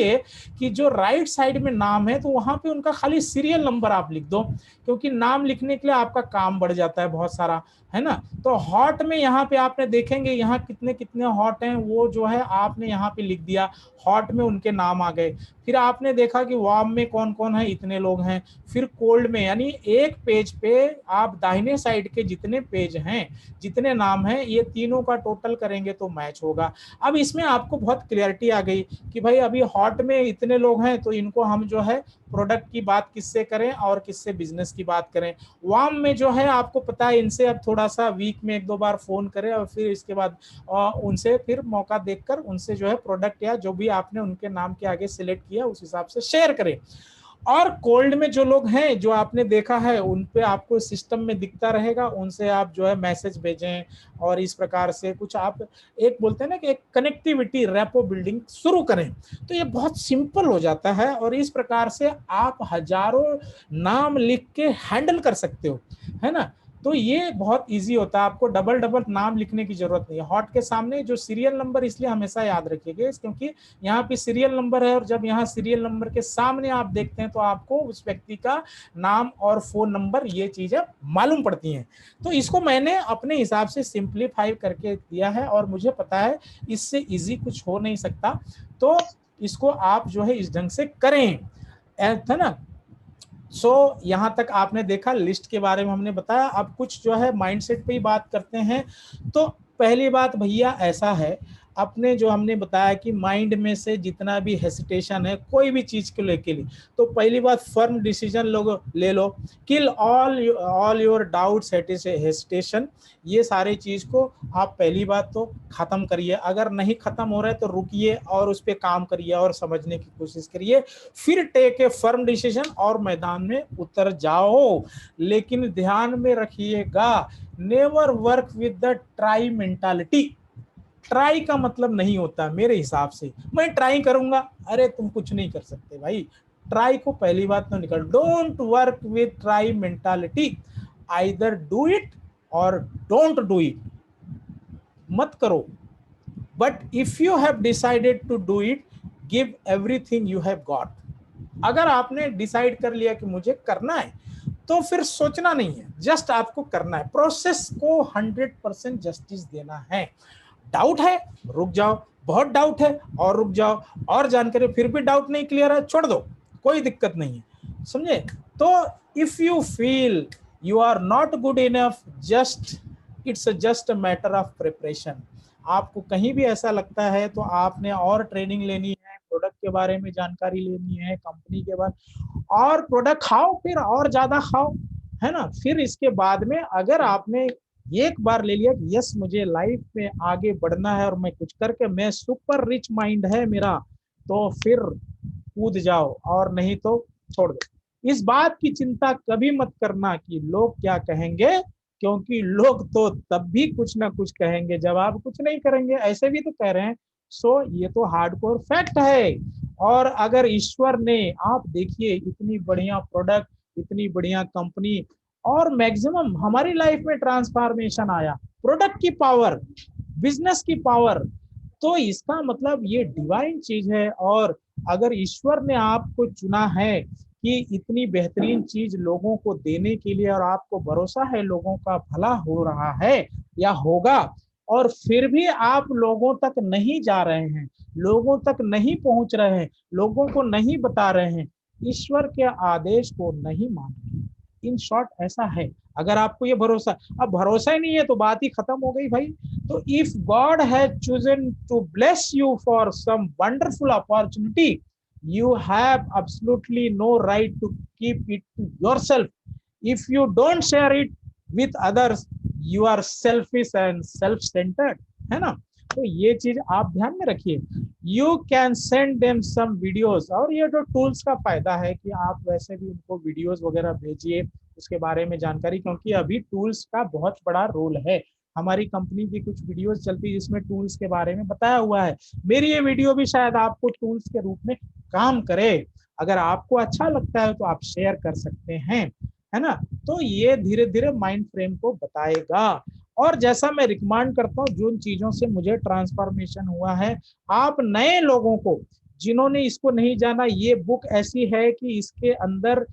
कि जो राइट साइड में नाम है तो वहां पे उनका खाली सीरियल नंबर आप लिख दो, क्योंकि नाम लिखने के लिए आपका काम बढ़ जाता है बहुत सारा, है ना। तो हॉट में यहाँ पे आपने देखेंगे यहाँ कितने कितने हॉट हैं, वो जो है आपने यहाँ पे लिख दिया, हॉट में उनके नाम आ गए। फिर आपने देखा कि वार्म में कौन कौन है, इतने लोग हैं। फिर कोल्ड में, यानी एक पेज पे आप दाहिने साइड के जितने पेज हैं, जितने नाम हैं, ये तीनों का टोटल करेंगे तो मैच होगा। अब इसमें आपको बहुत क्लियरिटी आ गई कि भाई अभी हॉट में इतने लोग हैं तो इनको हम जो है प्रोडक्ट की बात किससे करें और किससे बिजनेस की बात करें। वार्म में जो है आपको पता है इनसे अब थोड़ा सा वीक में 1 2 बार फोन करें, और फिर इसके बाद उनसे फिर मौका देखकर उनसे जो है प्रोडक्ट या जो भी आपने उनके नाम के आगे सिलेक्ट किया उस हिसाब से शेयर करें। और कोल्ड में जो लोग हैं, जो आपने देखा है, उन पे आपको सिस्टम में दिखता रहेगा, उनसे आप जो है मैसेज भेजें, और इस प्रकार से कुछ आप एक बोलते हैं ना कि एक कनेक्टिविटी, रैपो बिल्डिंग शुरू करें। तो ये बहुत सिंपल हो जाता है, और इस प्रकार से आप हजारों नाम लिख के हैंडल कर सकते हो, है ना। तो ये बहुत इजी होता है, आपको डबल डबल नाम लिखने की जरूरत नहीं है। हॉट के सामने जो सीरियल नंबर, इसलिए हमेशा याद रखिएगा क्योंकि यहाँ पे सीरियल नंबर है, और जब यहाँ सीरियल नंबर के सामने आप देखते हैं तो आपको उस व्यक्ति का नाम और फोन नंबर, ये चीजें मालूम पड़ती हैं। तो इसको मैंने अपने हिसाब से सिंप्लीफाई करके दिया है, और मुझे पता है इससे इजी कुछ हो नहीं सकता। तो इसको आप जो है इस ढंग से करें, है ना। यहाँ तक आपने देखा, लिस्ट के बारे में हमने बताया। अब कुछ जो है माइंडसेट पे ही बात करते हैं। तो पहली बात भैया ऐसा है, अपने जो हमने बताया कि माइंड में से जितना भी हेसिटेशन है कोई भी चीज को लेके लिए, तो पहली बात फर्म डिसीजन लोग ले लो, kill all your doubts hesitation, ये सारे चीज को आप पहली बात तो खत्म करिए। अगर नहीं खत्म हो रहा है तो रुकिए और उस पर काम करिए और समझने की कोशिश करिए, फिर टेक ए फर्म डिसीजन और मैदान में उतर जाओ। लेकिन ध्यान में रखिएगा, never work with the try mentality. Try का मतलब नहीं होता मेरे हिसाब से मैं ट्राई करूंगा, अरे तुम कुछ नहीं कर सकते भाई। ट्राई को पहली बात तो निकल, don't work with try mentality, either do it और डोंट डू इट, मत करो। But if you have decided to do it, give everything you have got. अगर आपने डिसाइड कर लिया कि मुझे करना है तो फिर सोचना नहीं है, जस्ट आपको करना है, प्रोसेस को 100% जस्टिस देना है। डाउट है, रुक जाओ, बहुत डाउट है और रुक जाओ, और जानकारी फिर भी डाउट नहीं क्लियर है, छोड़ दो, कोई दिक्कत नहीं है, समझे। तो if you feel you are not good enough, just it's just a matter of preparation. आपको कहीं भी ऐसा लगता है तो आपने और ट्रेनिंग लेनी है, प्रोडक्ट के बारे में जानकारी लेनी है, कंपनी के बारे, और प्रोडक्ट खाओ, फिर और ज्यादा खाओ, है ना। फिर इसके बाद में अगर आपने एक बार ले लिया कि यस मुझे लाइफ में आगे बढ़ना है और मैं कुछ करके, मैं सुपर रिच माइंड है मेरा, तो फिर कूद जाओ, और नहीं तो छोड़ दो। इस बात की चिंता कभी मत करना कि लोग क्या कहेंगे, क्योंकि लोग तो तब भी कुछ ना कुछ कहेंगे जब आप कुछ नहीं करेंगे, ऐसे भी तो कह रहे हैं। सो ये तो हार्डकोर फैक्ट है। और अगर ईश्वर ने, आप देखिए इतनी बढ़िया प्रोडक्ट, इतनी बढ़िया कंपनी, और मैक्सिमम हमारी लाइफ में ट्रांसफॉर्मेशन आया, प्रोडक्ट की पावर, बिजनेस की पावर, तो इसका मतलब ये डिवाइन चीज है। और अगर ईश्वर ने आपको चुना है कि इतनी बेहतरीन चीज लोगों को देने के लिए, और आपको भरोसा है लोगों का भला हो रहा है या होगा, और फिर भी आप लोगों तक नहीं जा रहे हैं, लोगों तक नहीं पहुंच रहे हैं, लोगों को नहीं बता रहे हैं, ईश्वर के आदेश को नहीं मान रहे। इन शॉर्ट ऐसा है। अगर आपको ये भरोसा, अब भरोसा ही नहीं है तो बात ही खत्म हो गई भाई। तो if God has chosen to bless you for some wonderful opportunity, you have absolutely no right to keep it to yourself. If you don't share it with others, you are selfish and self-centered, है ना। तो ये चीज आप ध्यान में रखिए। You can send them some videos, और ये जो टूल्स का फायदा है कि आप वैसे भी उनको वीडियोस वगैरह भेजिए उसके बारे में जानकारी, क्योंकि अभी टूल्स का बहुत बड़ा रोल है। हमारी कंपनी की कुछ वीडियोस चलती है जिसमें टूल्स के बारे में बताया हुआ है, मेरी ये वीडियो भी शायद आपको टूल्स के रूप में काम करे। अगर आपको अच्छा लगता है तो आप शेयर कर सकते हैं, है ना। तो ये धीरे धीरे माइंड फ्रेम को बताएगा। और जैसा मैं रिकमेंड करता हूँ, जिन चीजों से मुझे ट्रांसफॉर्मेशन हुआ है, आप नए लोगों को जिन्होंने इसको नहीं जाना, ये बुक ऐसी है कि इसके अंदर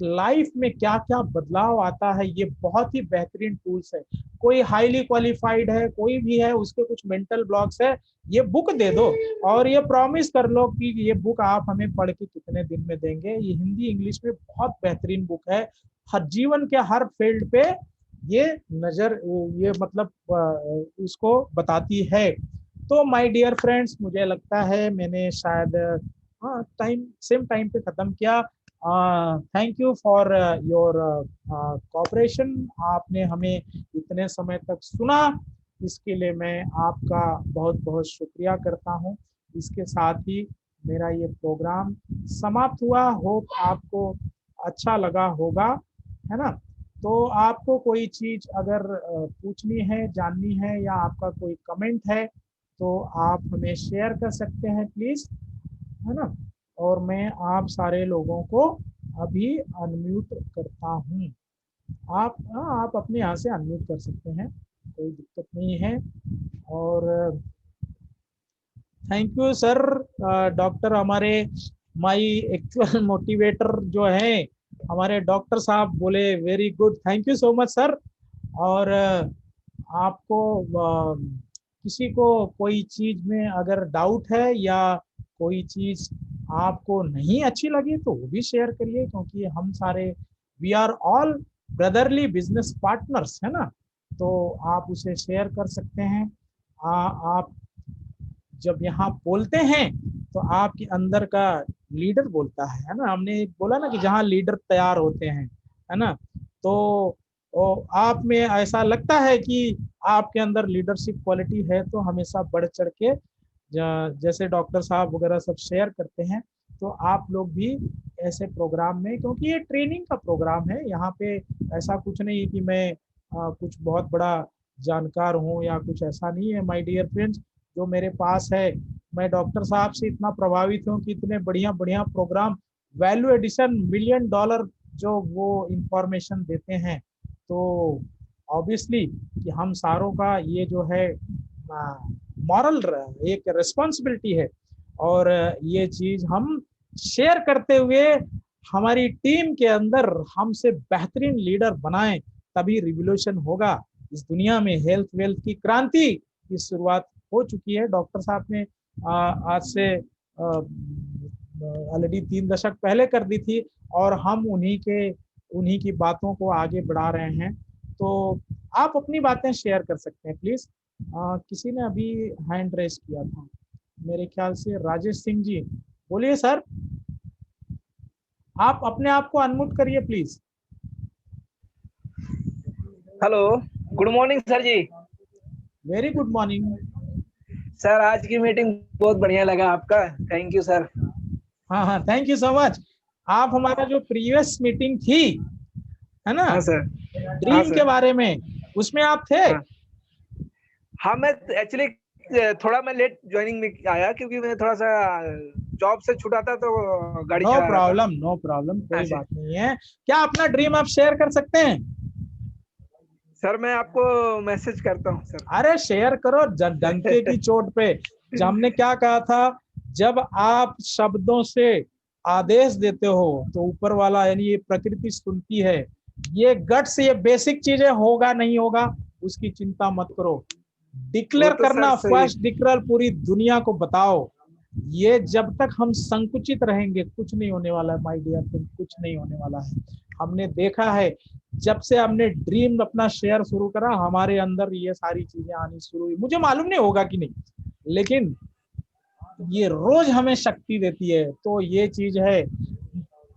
लाइफ में क्या क्या बदलाव आता है, ये बहुत ही बेहतरीन टूल्स है। कोई हाईली क्वालिफाइड है, कोई भी है, उसके कुछ मेंटल ब्लॉक्स है, ये बुक दे दो और ये प्रॉमिस कर लो कि ये बुक आप हमें पढ़ के कितने दिन में देंगे। ये हिंदी इंग्लिश में बहुत बेहतरीन बुक है, हर जीवन के हर फील्ड पे ये नजर, ये मतलब इसको बताती है। तो माय डियर फ्रेंड्स, मुझे लगता है मैंने शायद हाँ टाइम सेम टाइम पे खत्म किया। Thank you for your cooperation, आपने हमें इतने समय तक सुना, इसके लिए मैं आपका बहुत बहुत शुक्रिया करता हूँ। इसके साथ ही मेरा ये प्रोग्राम समाप्त हुआ। होप आपको अच्छा लगा होगा, है ना। तो आपको कोई चीज अगर पूछनी है, जाननी है, या आपका कोई कमेंट है तो आप हमें शेयर कर सकते हैं प्लीज, है ना। और मैं आप सारे लोगों को अभी अनम्यूट करता हूँ। आप हाँ, आप अपने यहाँ से अनम्यूट कर सकते हैं, कोई दिक्कत नहीं है। और थैंक यू सर, डॉक्टर हमारे, माय एक्चुअल मोटिवेटर जो है हमारे डॉक्टर साहब बोले very good, thank you so much sir. और आपको किसी को कोई चीज में अगर डाउट है या कोई चीज आपको नहीं अच्छी लगी तो वो भी शेयर करिए, क्योंकि हम सारे we are all brotherly business partners, है ना। तो आप उसे शेयर कर सकते हैं। आप जब यहाँ बोलते हैं तो आपके अंदर का लीडर बोलता है ना। हमने बोला ना कि जहाँ लीडर तैयार होते हैं, है ना, तो आप में ऐसा लगता है कि आपके अंदर लीडरशिप क्वालिटी है, तो हमेशा बढ़ चढ़ के जैसे डॉक्टर साहब वगैरह सब शेयर करते हैं, तो आप लोग भी ऐसे प्रोग्राम में, क्योंकि ये ट्रेनिंग का प्रोग्राम है, यहाँ पे ऐसा कुछ नहीं है कि मैं कुछ बहुत बड़ा जानकार हूँ या कुछ ऐसा नहीं है। माय डियर फ्रेंड्स, जो मेरे पास है, मैं डॉक्टर साहब से इतना प्रभावित हूँ कि इतने बढ़िया बढ़िया program, value addition million dollar जो वो इंफॉर्मेशन देते हैं, तो ऑब्वियसली कि हम सारों का ये जो है मॉरल एक रिस्पॉन्सिबिलिटी है, और ये चीज हम शेयर करते हुए हमारी टीम के अंदर हमसे बेहतरीन लीडर बनाएं, तभी रिवोल्यूशन होगा इस दुनिया में। हेल्थ वेल्थ की क्रांति की शुरुआत हो चुकी है। डॉक्टर साहब ने आज से ऑलरेडी 3 दशक पहले कर दी थी, और हम उन्हीं की बातों को आगे बढ़ा रहे हैं। तो आप अपनी बातें शेयर कर सकते हैं प्लीज। किसी ने अभी हैंड रेस किया था, मेरे ख्याल से राजेश सिंह जी, बोलिए सर। आप अपने आप को अनम्यूट करिए please. Hello, good morning sir ji. Very good morning sir, आज की मीटिंग बहुत बढ़िया लगा आपका, थैंक यू सर। हाँ हाँ, थैंक यू सो मच। आप हमारा जो प्रीवियस मीटिंग थी, है ना, हाँ सर। हाँ ड्रीम सर। के बारे में, उसमें आप थे। हाँ, मैं एक्चुअली थोड़ा मैं लेट ज्वाइनिंग में आया, क्योंकि मैं थोड़ा सा जॉब से छूटा था, तो गाड़ी नो चला रहा था। प्रॉब्लम, नो प्रॉब्लम, कोई अच्छा बात नहीं है। क्या अपना ड्रीम आप शेयर कर सकते हैं? सर, मैं आपको मैसेज करता हूँ सर। अरे शेयर करो, डंके की चोट पे। जब हमने क्या कहा था, जब आप शब्दों से आदेश देते हो तो ऊपर वाला यानी ये प्रकृति सुनती है। ये गट्स, ये बेसिक चीजें, होगा नहीं होगा उसकी चिंता मत करो। वो डिक्लेयर तो सर करना, सही। फर्स्ट डिक्लेयर पूरी दुनिया को बताओ। ये जब तक हम संकुचित रहेंगे कुछ नहीं होने वाला है माय डियर फ्रेंड, कुछ नहीं होने वाला है। हमने देखा है, जब से हमने ड्रीम अपना शेयर शुरू करा, हमारे अंदर ये सारी चीजें आनी शुरू हुई। मुझे मालूम नहीं होगा कि नहीं, लेकिन ये रोज हमें शक्ति देती है। तो ये चीज है,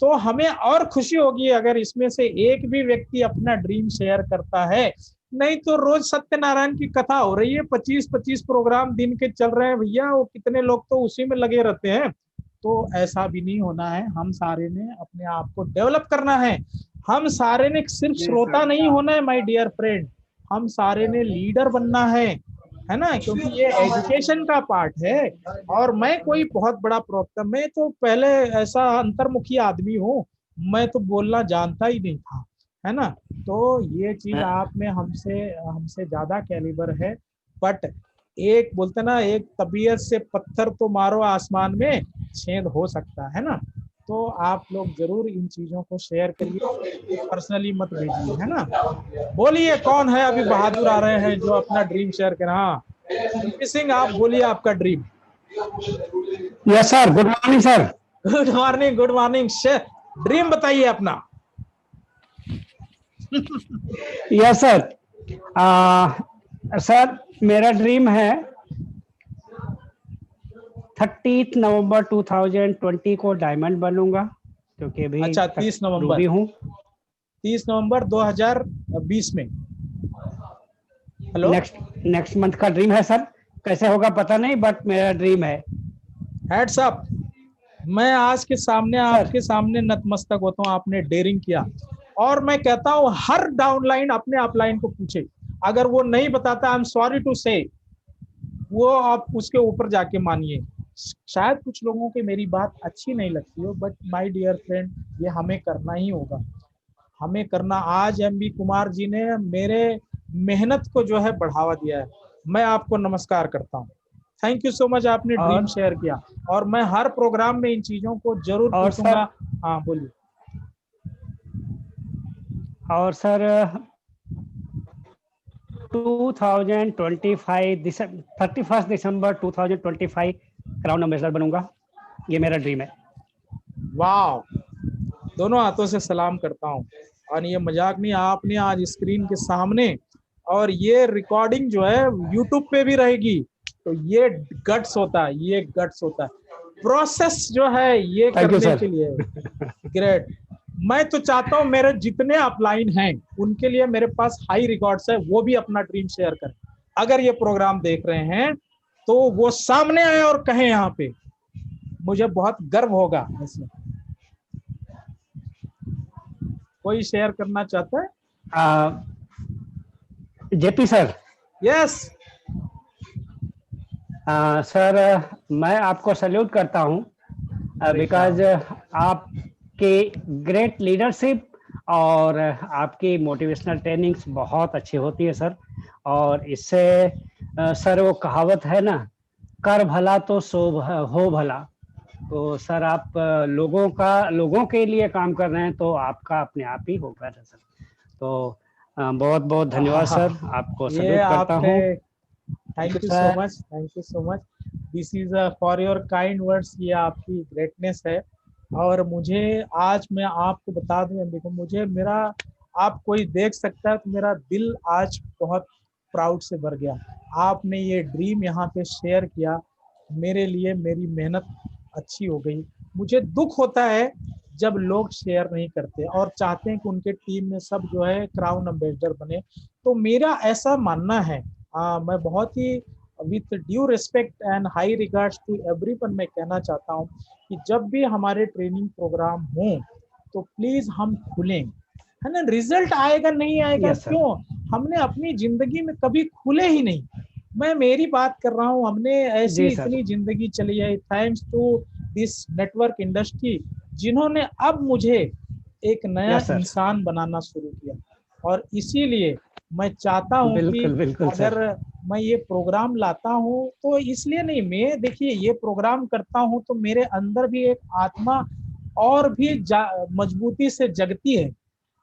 तो हमें और खुशी होगी अगर इसमें से एक भी व्यक्ति अपना ड्रीम शेयर करता है। नहीं तो रोज सत्यनारायण की कथा हो रही है, 25-25 प्रोग्राम दिन के चल रहे हैं भैया, वो कितने लोग तो उसी में लगे रहते हैं। तो ऐसा भी नहीं होना है। हम सारे ने अपने आप को डेवलप करना है। हम सारे ने सिर्फ जी श्रोता सर। नहीं होना है माय डियर फ्रेंड, हम सारे ने लीडर बनना है ना, क्योंकि ये एजुकेशन का पार्ट है। और मैं कोई बहुत बड़ा प्रवक्ता, मैं तो पहले ऐसा अंतर्मुखी आदमी हूँ, मैं तो बोलना जानता ही नहीं था, है ना। तो ये चीज आप में हमसे हमसे ज्यादा कैलिबर है। बट एक बोलते ना, एक तबीयत से पत्थर तो मारो आसमान में छेद हो सकता है ना। तो आप लोग जरूर इन चीजों को शेयर करिए, पर्सनली मत भेजिए, है ना। बोलिए कौन है अभी बहादुर आ रहे हैं जो अपना ड्रीम शेयर करें। हाँ, एमपी सिंह, आप बोलिए आपका dream. Yes sir, good morning sir. Good morning, good morning. Dream बताइए अपना। Yes sir. सर, मेरा ड्रीम है 30 नवंबर 2020 को डायमंड बनूंगा, क्योंकि अभी अच्छा, 30 नवंबर, रूबी हूँ। 30 नवंबर 2020 में। हेलो, नेक्स्ट मंथ का ड्रीम है सर, कैसे होगा पता नहीं, बट मेरा ड्रीम है। Heads up. मैं आज के सामने आपके सामने नतमस्तक होता हूँ, आपने डेयरिंग किया। और मैं कहता हूँ हर डाउनलाइन अपने अपलाइन को पूछे, अगर वो नहीं बताता, आई एम सॉरी टू से, वो आप उसके ऊपर जाके मानिए। शायद कुछ लोगों की मेरी बात अच्छी नहीं लगती हो, बट माय डियर फ्रेंड, ये हमें करना ही होगा, हमें करना। आज एमबी कुमार जी ने मेरे मेहनत को जो है बढ़ावा दिया है। मैं आपको नमस्कार करता हूँ। थैंक यू सो मच, आपने ड्रीम शेयर किया। और मैं हर प्रोग्राम में इन चीजों को जरूर पूछूंगा। हाँ बोलिए। और सर 31 दिसंबर 2025 क्राउन एम्बेसडर बनूंगा, ये मेरा ड्रीम है। वाह, दोनों हाथों से सलाम करता हूँ। और ये मजाक नहीं, आपने आज स्क्रीन के सामने, और ये रिकॉर्डिंग जो है यूट्यूब पे भी रहेगी, तो ये गट्स होता है, ये गट्स होता है, प्रोसेस जो है ये थैंक यू करने सर। के लिए। ग्रेट। मैं तो चाहता हूं मेरे जितने अपलाइन हैं उनके लिए मेरे पास हाई रिकॉर्ड्स है, वो भी अपना ड्रीम शेयर करें। अगर ये प्रोग्राम देख रहे हैं तो वो सामने आए और कहें यहाँ पे, मुझे बहुत गर्व होगा ऐसे। कोई शेयर करना चाहता है? JP sir. यस सर मैं आपको सल्यूट करता हूँ बिकॉज आपकी ग्रेट लीडरशिप और आपकी मोटिवेशनल ट्रेनिंग्स बहुत अच्छी होती है सर। और इससे सर वो कहावत है ना, कर भला तो सो हो भला। तो सर आप लोगों के लिए काम कर रहे हैं तो आपका अपने आप ही होगा सर। तो बहुत बहुत धन्यवाद सर, आपको ये सल्यूट करता आपने, हूँ। Thank you so much, thank you so much. This is for your kind words, ये आपकी ग्रेटनेस है। और मुझे आज मैं आपको बता दूं, देखो मुझे मेरा, आप कोई देख सकता है तो मेरा दिल आज बहुत प्राउड से भर गया। आपने ये ड्रीम यहाँ पे शेयर किया, मेरे लिए मेरी मेहनत अच्छी हो गई। मुझे दुख होता है जब लोग शेयर नहीं करते और चाहते हैं कि उनके टीम में सब जो है क्राउन एम्बेसडर बने। तो मेरा ऐसा मानना है, मैं बहुत ही with due respect and high regards to everyone मैं कहना चाहता हूँ कि जब भी हमारे ट्रेनिंग प्रोग्राम हों तो प्लीज हम खुलें, है ना। रिजल्ट आएगा नहीं आएगा Yes, sir. क्यों, हमने अपनी जिंदगी में कभी खुले ही नहीं। मैं मेरी बात कर रहा हूँ, हमने ऐसी जी सर। इतनी जिंदगी चली है thanks to this network industry, जिन्होंने अब मुझे एक नया Yes, sir. इंसान बनाना शुरू किया। और इसीलिए मैं चाहता हूँ कि बिल्कुल बिल्कुल सर। अगर मैं ये प्रोग्राम लाता हूँ तो इसलिए नहीं, मैं देखिए ये प्रोग्राम करता हूँ तो मेरे अंदर भी एक आत्मा और भी मजबूती से जगती है।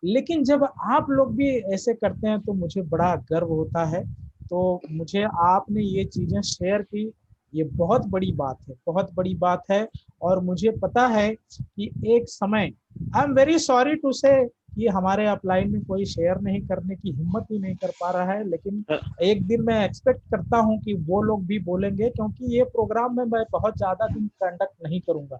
लेकिन जब आप लोग भी ऐसे करते हैं तो मुझे बड़ा गर्व होता है। तो मुझे आपने ये चीजें शेयर की, ये बहुत बड़ी बात है, बहुत बड़ी बात है। और मुझे पता है कि एक समय, I am very sorry to say कि हमारे अपलाइन में कोई शेयर नहीं करने की हिम्मत ही नहीं कर पा रहा है, लेकिन एक दिन मैं एक्सपेक्ट करता हूं कि वो लोग भी बोलेंगे, क्योंकि ये प्रोग्राम में मैं बहुत ज्यादा दिन कंडक्ट नहीं करूंगा,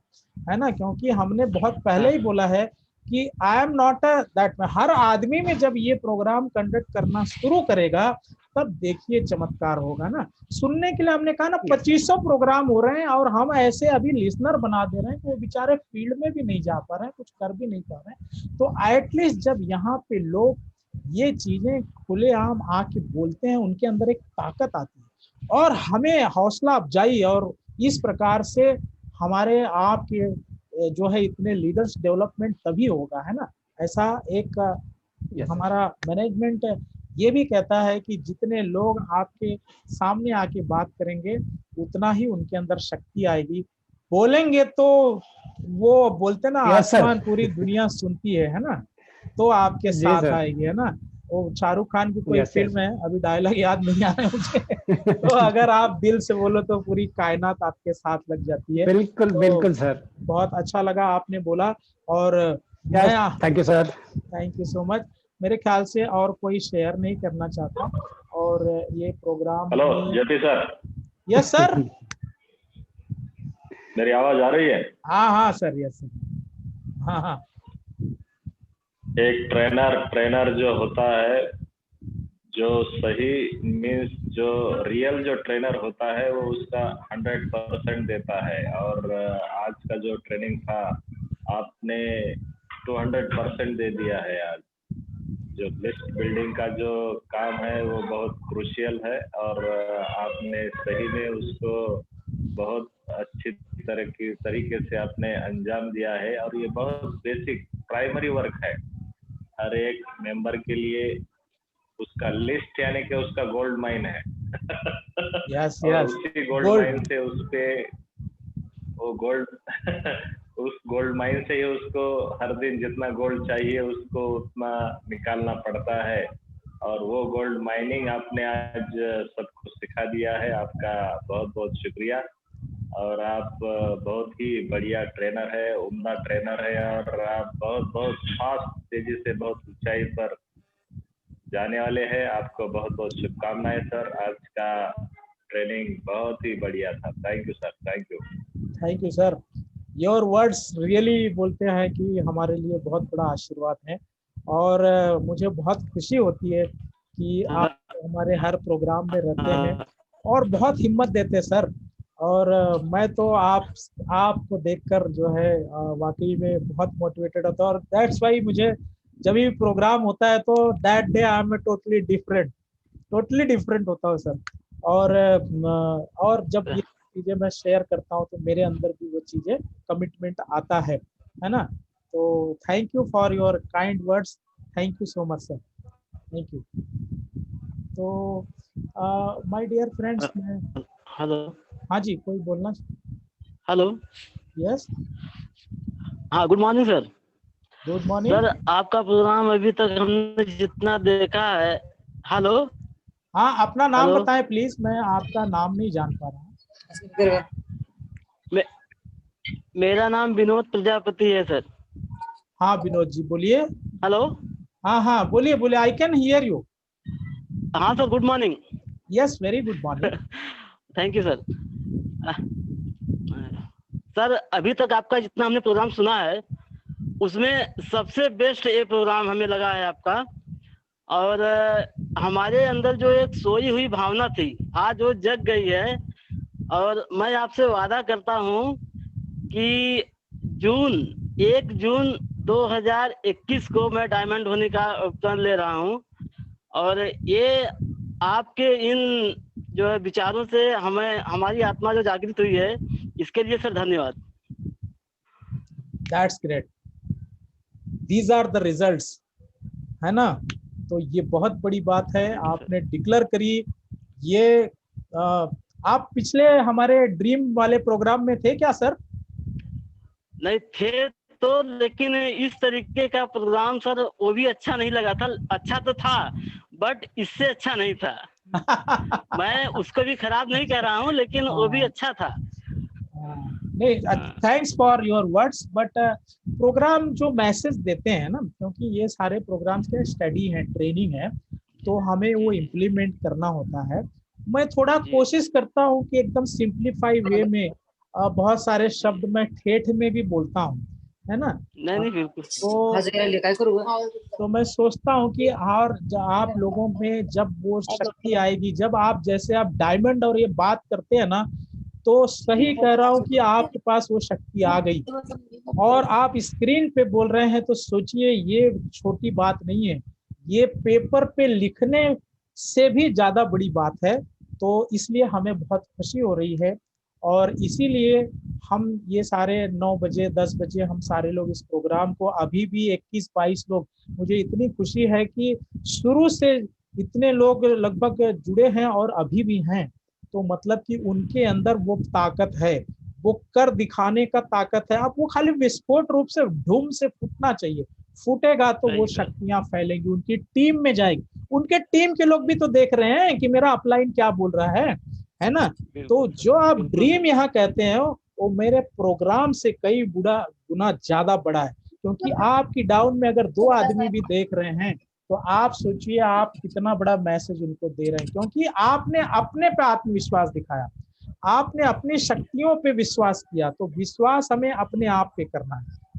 है ना। क्योंकि हमने बहुत पहले ही बोला है कि आई एम नॉट दैट, हर आदमी में जब ये प्रोग्राम कंडक्ट करना शुरू करेगा तब देखिए चमत्कार होगा ना। सुनने के लिए हमने कहा ना 2500 प्रोग्राम हो रहे हैं और हम ऐसे अभी लिसनर बना दे रहे हैं कि वो बेचारे फील्ड में भी नहीं जा पा रहे हैं, कुछ कर भी नहीं पा रहे हैं। तो एटलीस्ट जब यहाँ पे लोग ये चीजें खुलेआम आके बोलते हैं, उनके अंदर एक ताकत आती है और हमें हौसला अफजाई, और इस प्रकार से हमारे आपके जो है इतने लीडर्स डेवलपमेंट तभी होगा, है ना। ऐसा एक हमारा मैनेजमेंट ये भी कहता है कि जितने लोग आपके सामने आके बात करेंगे उतना ही उनके अंदर शक्ति आएगी। बोलेंगे तो वो बोलते ना, Yes, sir. आसमान पूरी दुनिया सुनती है ना, तो आपके जी साथ सर। आएगी, है ना। वो शाहरुख खान की कोई Yes, yes. फिल्म है, अभी डायलॉग याद नहीं आ रहा है मुझे। तो अगर आप दिल से बोलो तो पूरी कायनात आपके साथ लग जाती है। बिल्कुल तो बिल्कुल सर। बहुत अच्छा लगा आपने बोला। और Yes, मैं, thank you sir. Thank you so much. मेरे ख्याल से और कोई शेयर नहीं करना चाहता और ये program. Hello JP sir. Yes sir. मेरी आवाज आ रही है? हाँ हाँ सर, यस सर। हाँ हाँ। एक ट्रेनर जो होता है, जो सही मीन्स जो रियल जो ट्रेनर होता है वो उसका 100% देता है। और आज का जो ट्रेनिंग था आपने 200% दे दिया है। आज जो लिस्ट बिल्डिंग का जो काम है वो बहुत क्रूशियल है और आपने सही में उसको बहुत अच्छी तरीके से आपने अंजाम दिया है। और ये बहुत बेसिक प्राइमरी वर्क है हर एक मेंबर के लिए। उसका लिस्ट यानी कि उसका गोल्ड माइन है। यस और यस, उसी गोल्ड माइन से उसपे वो गोल्ड उस गोल्ड माइन से ही उसको हर दिन जितना गोल्ड चाहिए उसको उतना निकालना पड़ता है। और वो गोल्ड माइनिंग आपने आज सबको सिखा दिया है। आपका बहुत बहुत शुक्रिया। और आप बहुत ही बढ़िया ट्रेनर है, उम्दा ट्रेनर है और आप बहुत बहुत फास्ट तेजी से बहुत ऊंचाई पर जाने वाले हैं। आपको बहुत बहुत शुभकामनाएं सर। आज का ट्रेनिंग बहुत ही बढ़िया था। Thank you sir, thank you. Thank you sir. Your words really बोलते हैं कि हमारे लिए बहुत बड़ा आशीर्वाद है, और मुझे बहुत खुशी होती है कि आप हमारे हर प्रोग्राम में रहते हैं और बहुत हिम्मत देते हैं सर। और मैं तो आपको देखकर जो है वाकई में बहुत मोटिवेटेड होता हूँ, और दैट्स वाई मुझे जब भी प्रोग्राम होता है तो that day I am totally different होता हूँ सर। और जब ये चीजें मैं शेयर करता हूँ तो मेरे अंदर भी वो चीजें कमिटमेंट आता है ना। तो thank you for your kind words, thank you so much sir, thank you. तो माय डियर फ्रेंड्स, मैं हेलो। हाँ जी, कोई बोलना? हेलो। यस, हाँ, good morning sir. Good morning. Sir आपका प्रोग्राम अभी तक हमने जितना देखा है। हेलो। हाँ, अपना नाम हेलो। बताएं प्लीज, मैं आपका नाम नहीं जान पा रहा हूँ। मेरा नाम विनोद प्रजापति है सर। हाँ विनोद जी बोलिए। हेलो। हाँ बोलिए बोलिए, आई कैन हियर यू। हाँ sir, good morning. Yes, very good morning. Thank you sir. Sir अभी तक आपका जितना हमने प्रोग्राम सुना है उसमें सबसे बेस्ट ये प्रोग्राम हमें लगा है आपका। और हमारे अंदर जो एक सोई हुई भावना थी आज वो जग गई है। और मैं आपसे वादा करता हूँ कि 1 जून 2021 को मैं डायमंड होने का उपकरण ले रहा हूँ। और ये आपके इन जो है विचारों से हमें हमारी आत्मा जो जागृत हुई है, इसके लिए सर धन्यवाद। That's great, these are the results, है ना। तो ये बहुत बड़ी बात है, आपने डिक्लेयर करी ये। आप पिछले हमारे ड्रीम वाले प्रोग्राम में थे क्या सर? नहीं थे तो, लेकिन इस तरीके का प्रोग्राम सर वो भी अच्छा नहीं लगा था। अच्छा तो था बट इससे अच्छा नहीं था। मैं उसको भी खराब नहीं कह रहा हूँ, लेकिन वो भी अच्छा था। नहीं, thanks for your words, but program जो मैसेज देते हैं ना, क्योंकि ये सारे प्रोग्राम्स के स्टडी है, ट्रेनिंग है, तो हमें वो इम्प्लीमेंट करना होता है। मैं थोड़ा कोशिश करता हूँ कि एकदम सिंप्लीफाई वे में बहुत सारे शब्द मैं ठेठ में भी बोलता हूँ, है ना। नहीं बिल्कुल। तो मैं सोचता हूँ कि और आप लोगों में जब वो शक्ति आएगी, जब आप जैसे आप डायमंड और ये बात करते हैं ना, तो सही कह रहा हूँ कि आपके पास वो शक्ति आ गई और आप स्क्रीन पे बोल रहे हैं, तो सोचिए ये छोटी बात नहीं है, ये पेपर पे लिखने से भी ज्यादा बड़ी बात है। तो इसलिए हमें बहुत खुशी हो रही है, और इसीलिए हम ये सारे 9 बजे 10 बजे हम सारे लोग इस प्रोग्राम को अभी भी 21-22 लोग, मुझे इतनी खुशी है कि शुरू से इतने लोग लगभग जुड़े हैं और अभी भी हैं। तो मतलब कि उनके अंदर वो ताकत है, वो कर दिखाने का ताकत है। अब वो खाली विस्फोट रूप से धूम से फूटना चाहिए, फूटेगा तो वो शक्तियां फैलेंगी, उनकी टीम में जाएगी। उनके टीम के लोग भी तो देख रहे हैं कि मेरा अपलाइन क्या बोल रहा है ना। तो जो आप ड्रीम यहाँ कहते हैं वो मेरे प्रोग्राम से कई गुना ज्यादा बड़ा है, क्योंकि आपकी डाउन में अगर 2 आदमी भी देख रहे हैं तो आप सोचिए आप कितना बड़ा मैसेज उनको दे रहे हैं, क्योंकि आपने अपने पे आत्मविश्वास दिखाया, आपने अपनी शक्तियों पे विश्वास किया। तो विश्वास हमें अपने आप पे करना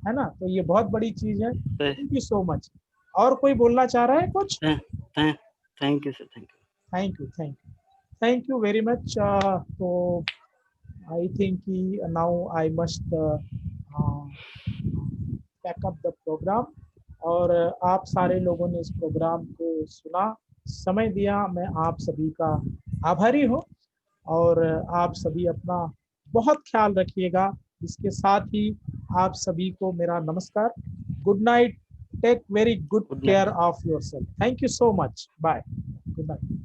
है ना। तो ये बहुत बड़ी चीज है। Thank you so much. और कोई बोलना चाह रहा है कुछ? Thank you sir, thank you very much. तो I think now I must pack up the program. और आप सारे लोगों ने इस प्रोग्राम को सुना, समय दिया, मैं आप सभी का आभारी हूँ। और आप सभी अपना बहुत ख्याल रखिएगा। इसके साथ ही आप सभी को मेरा नमस्कार, good night, take very good care of yourself. Thank you so much, bye, good night.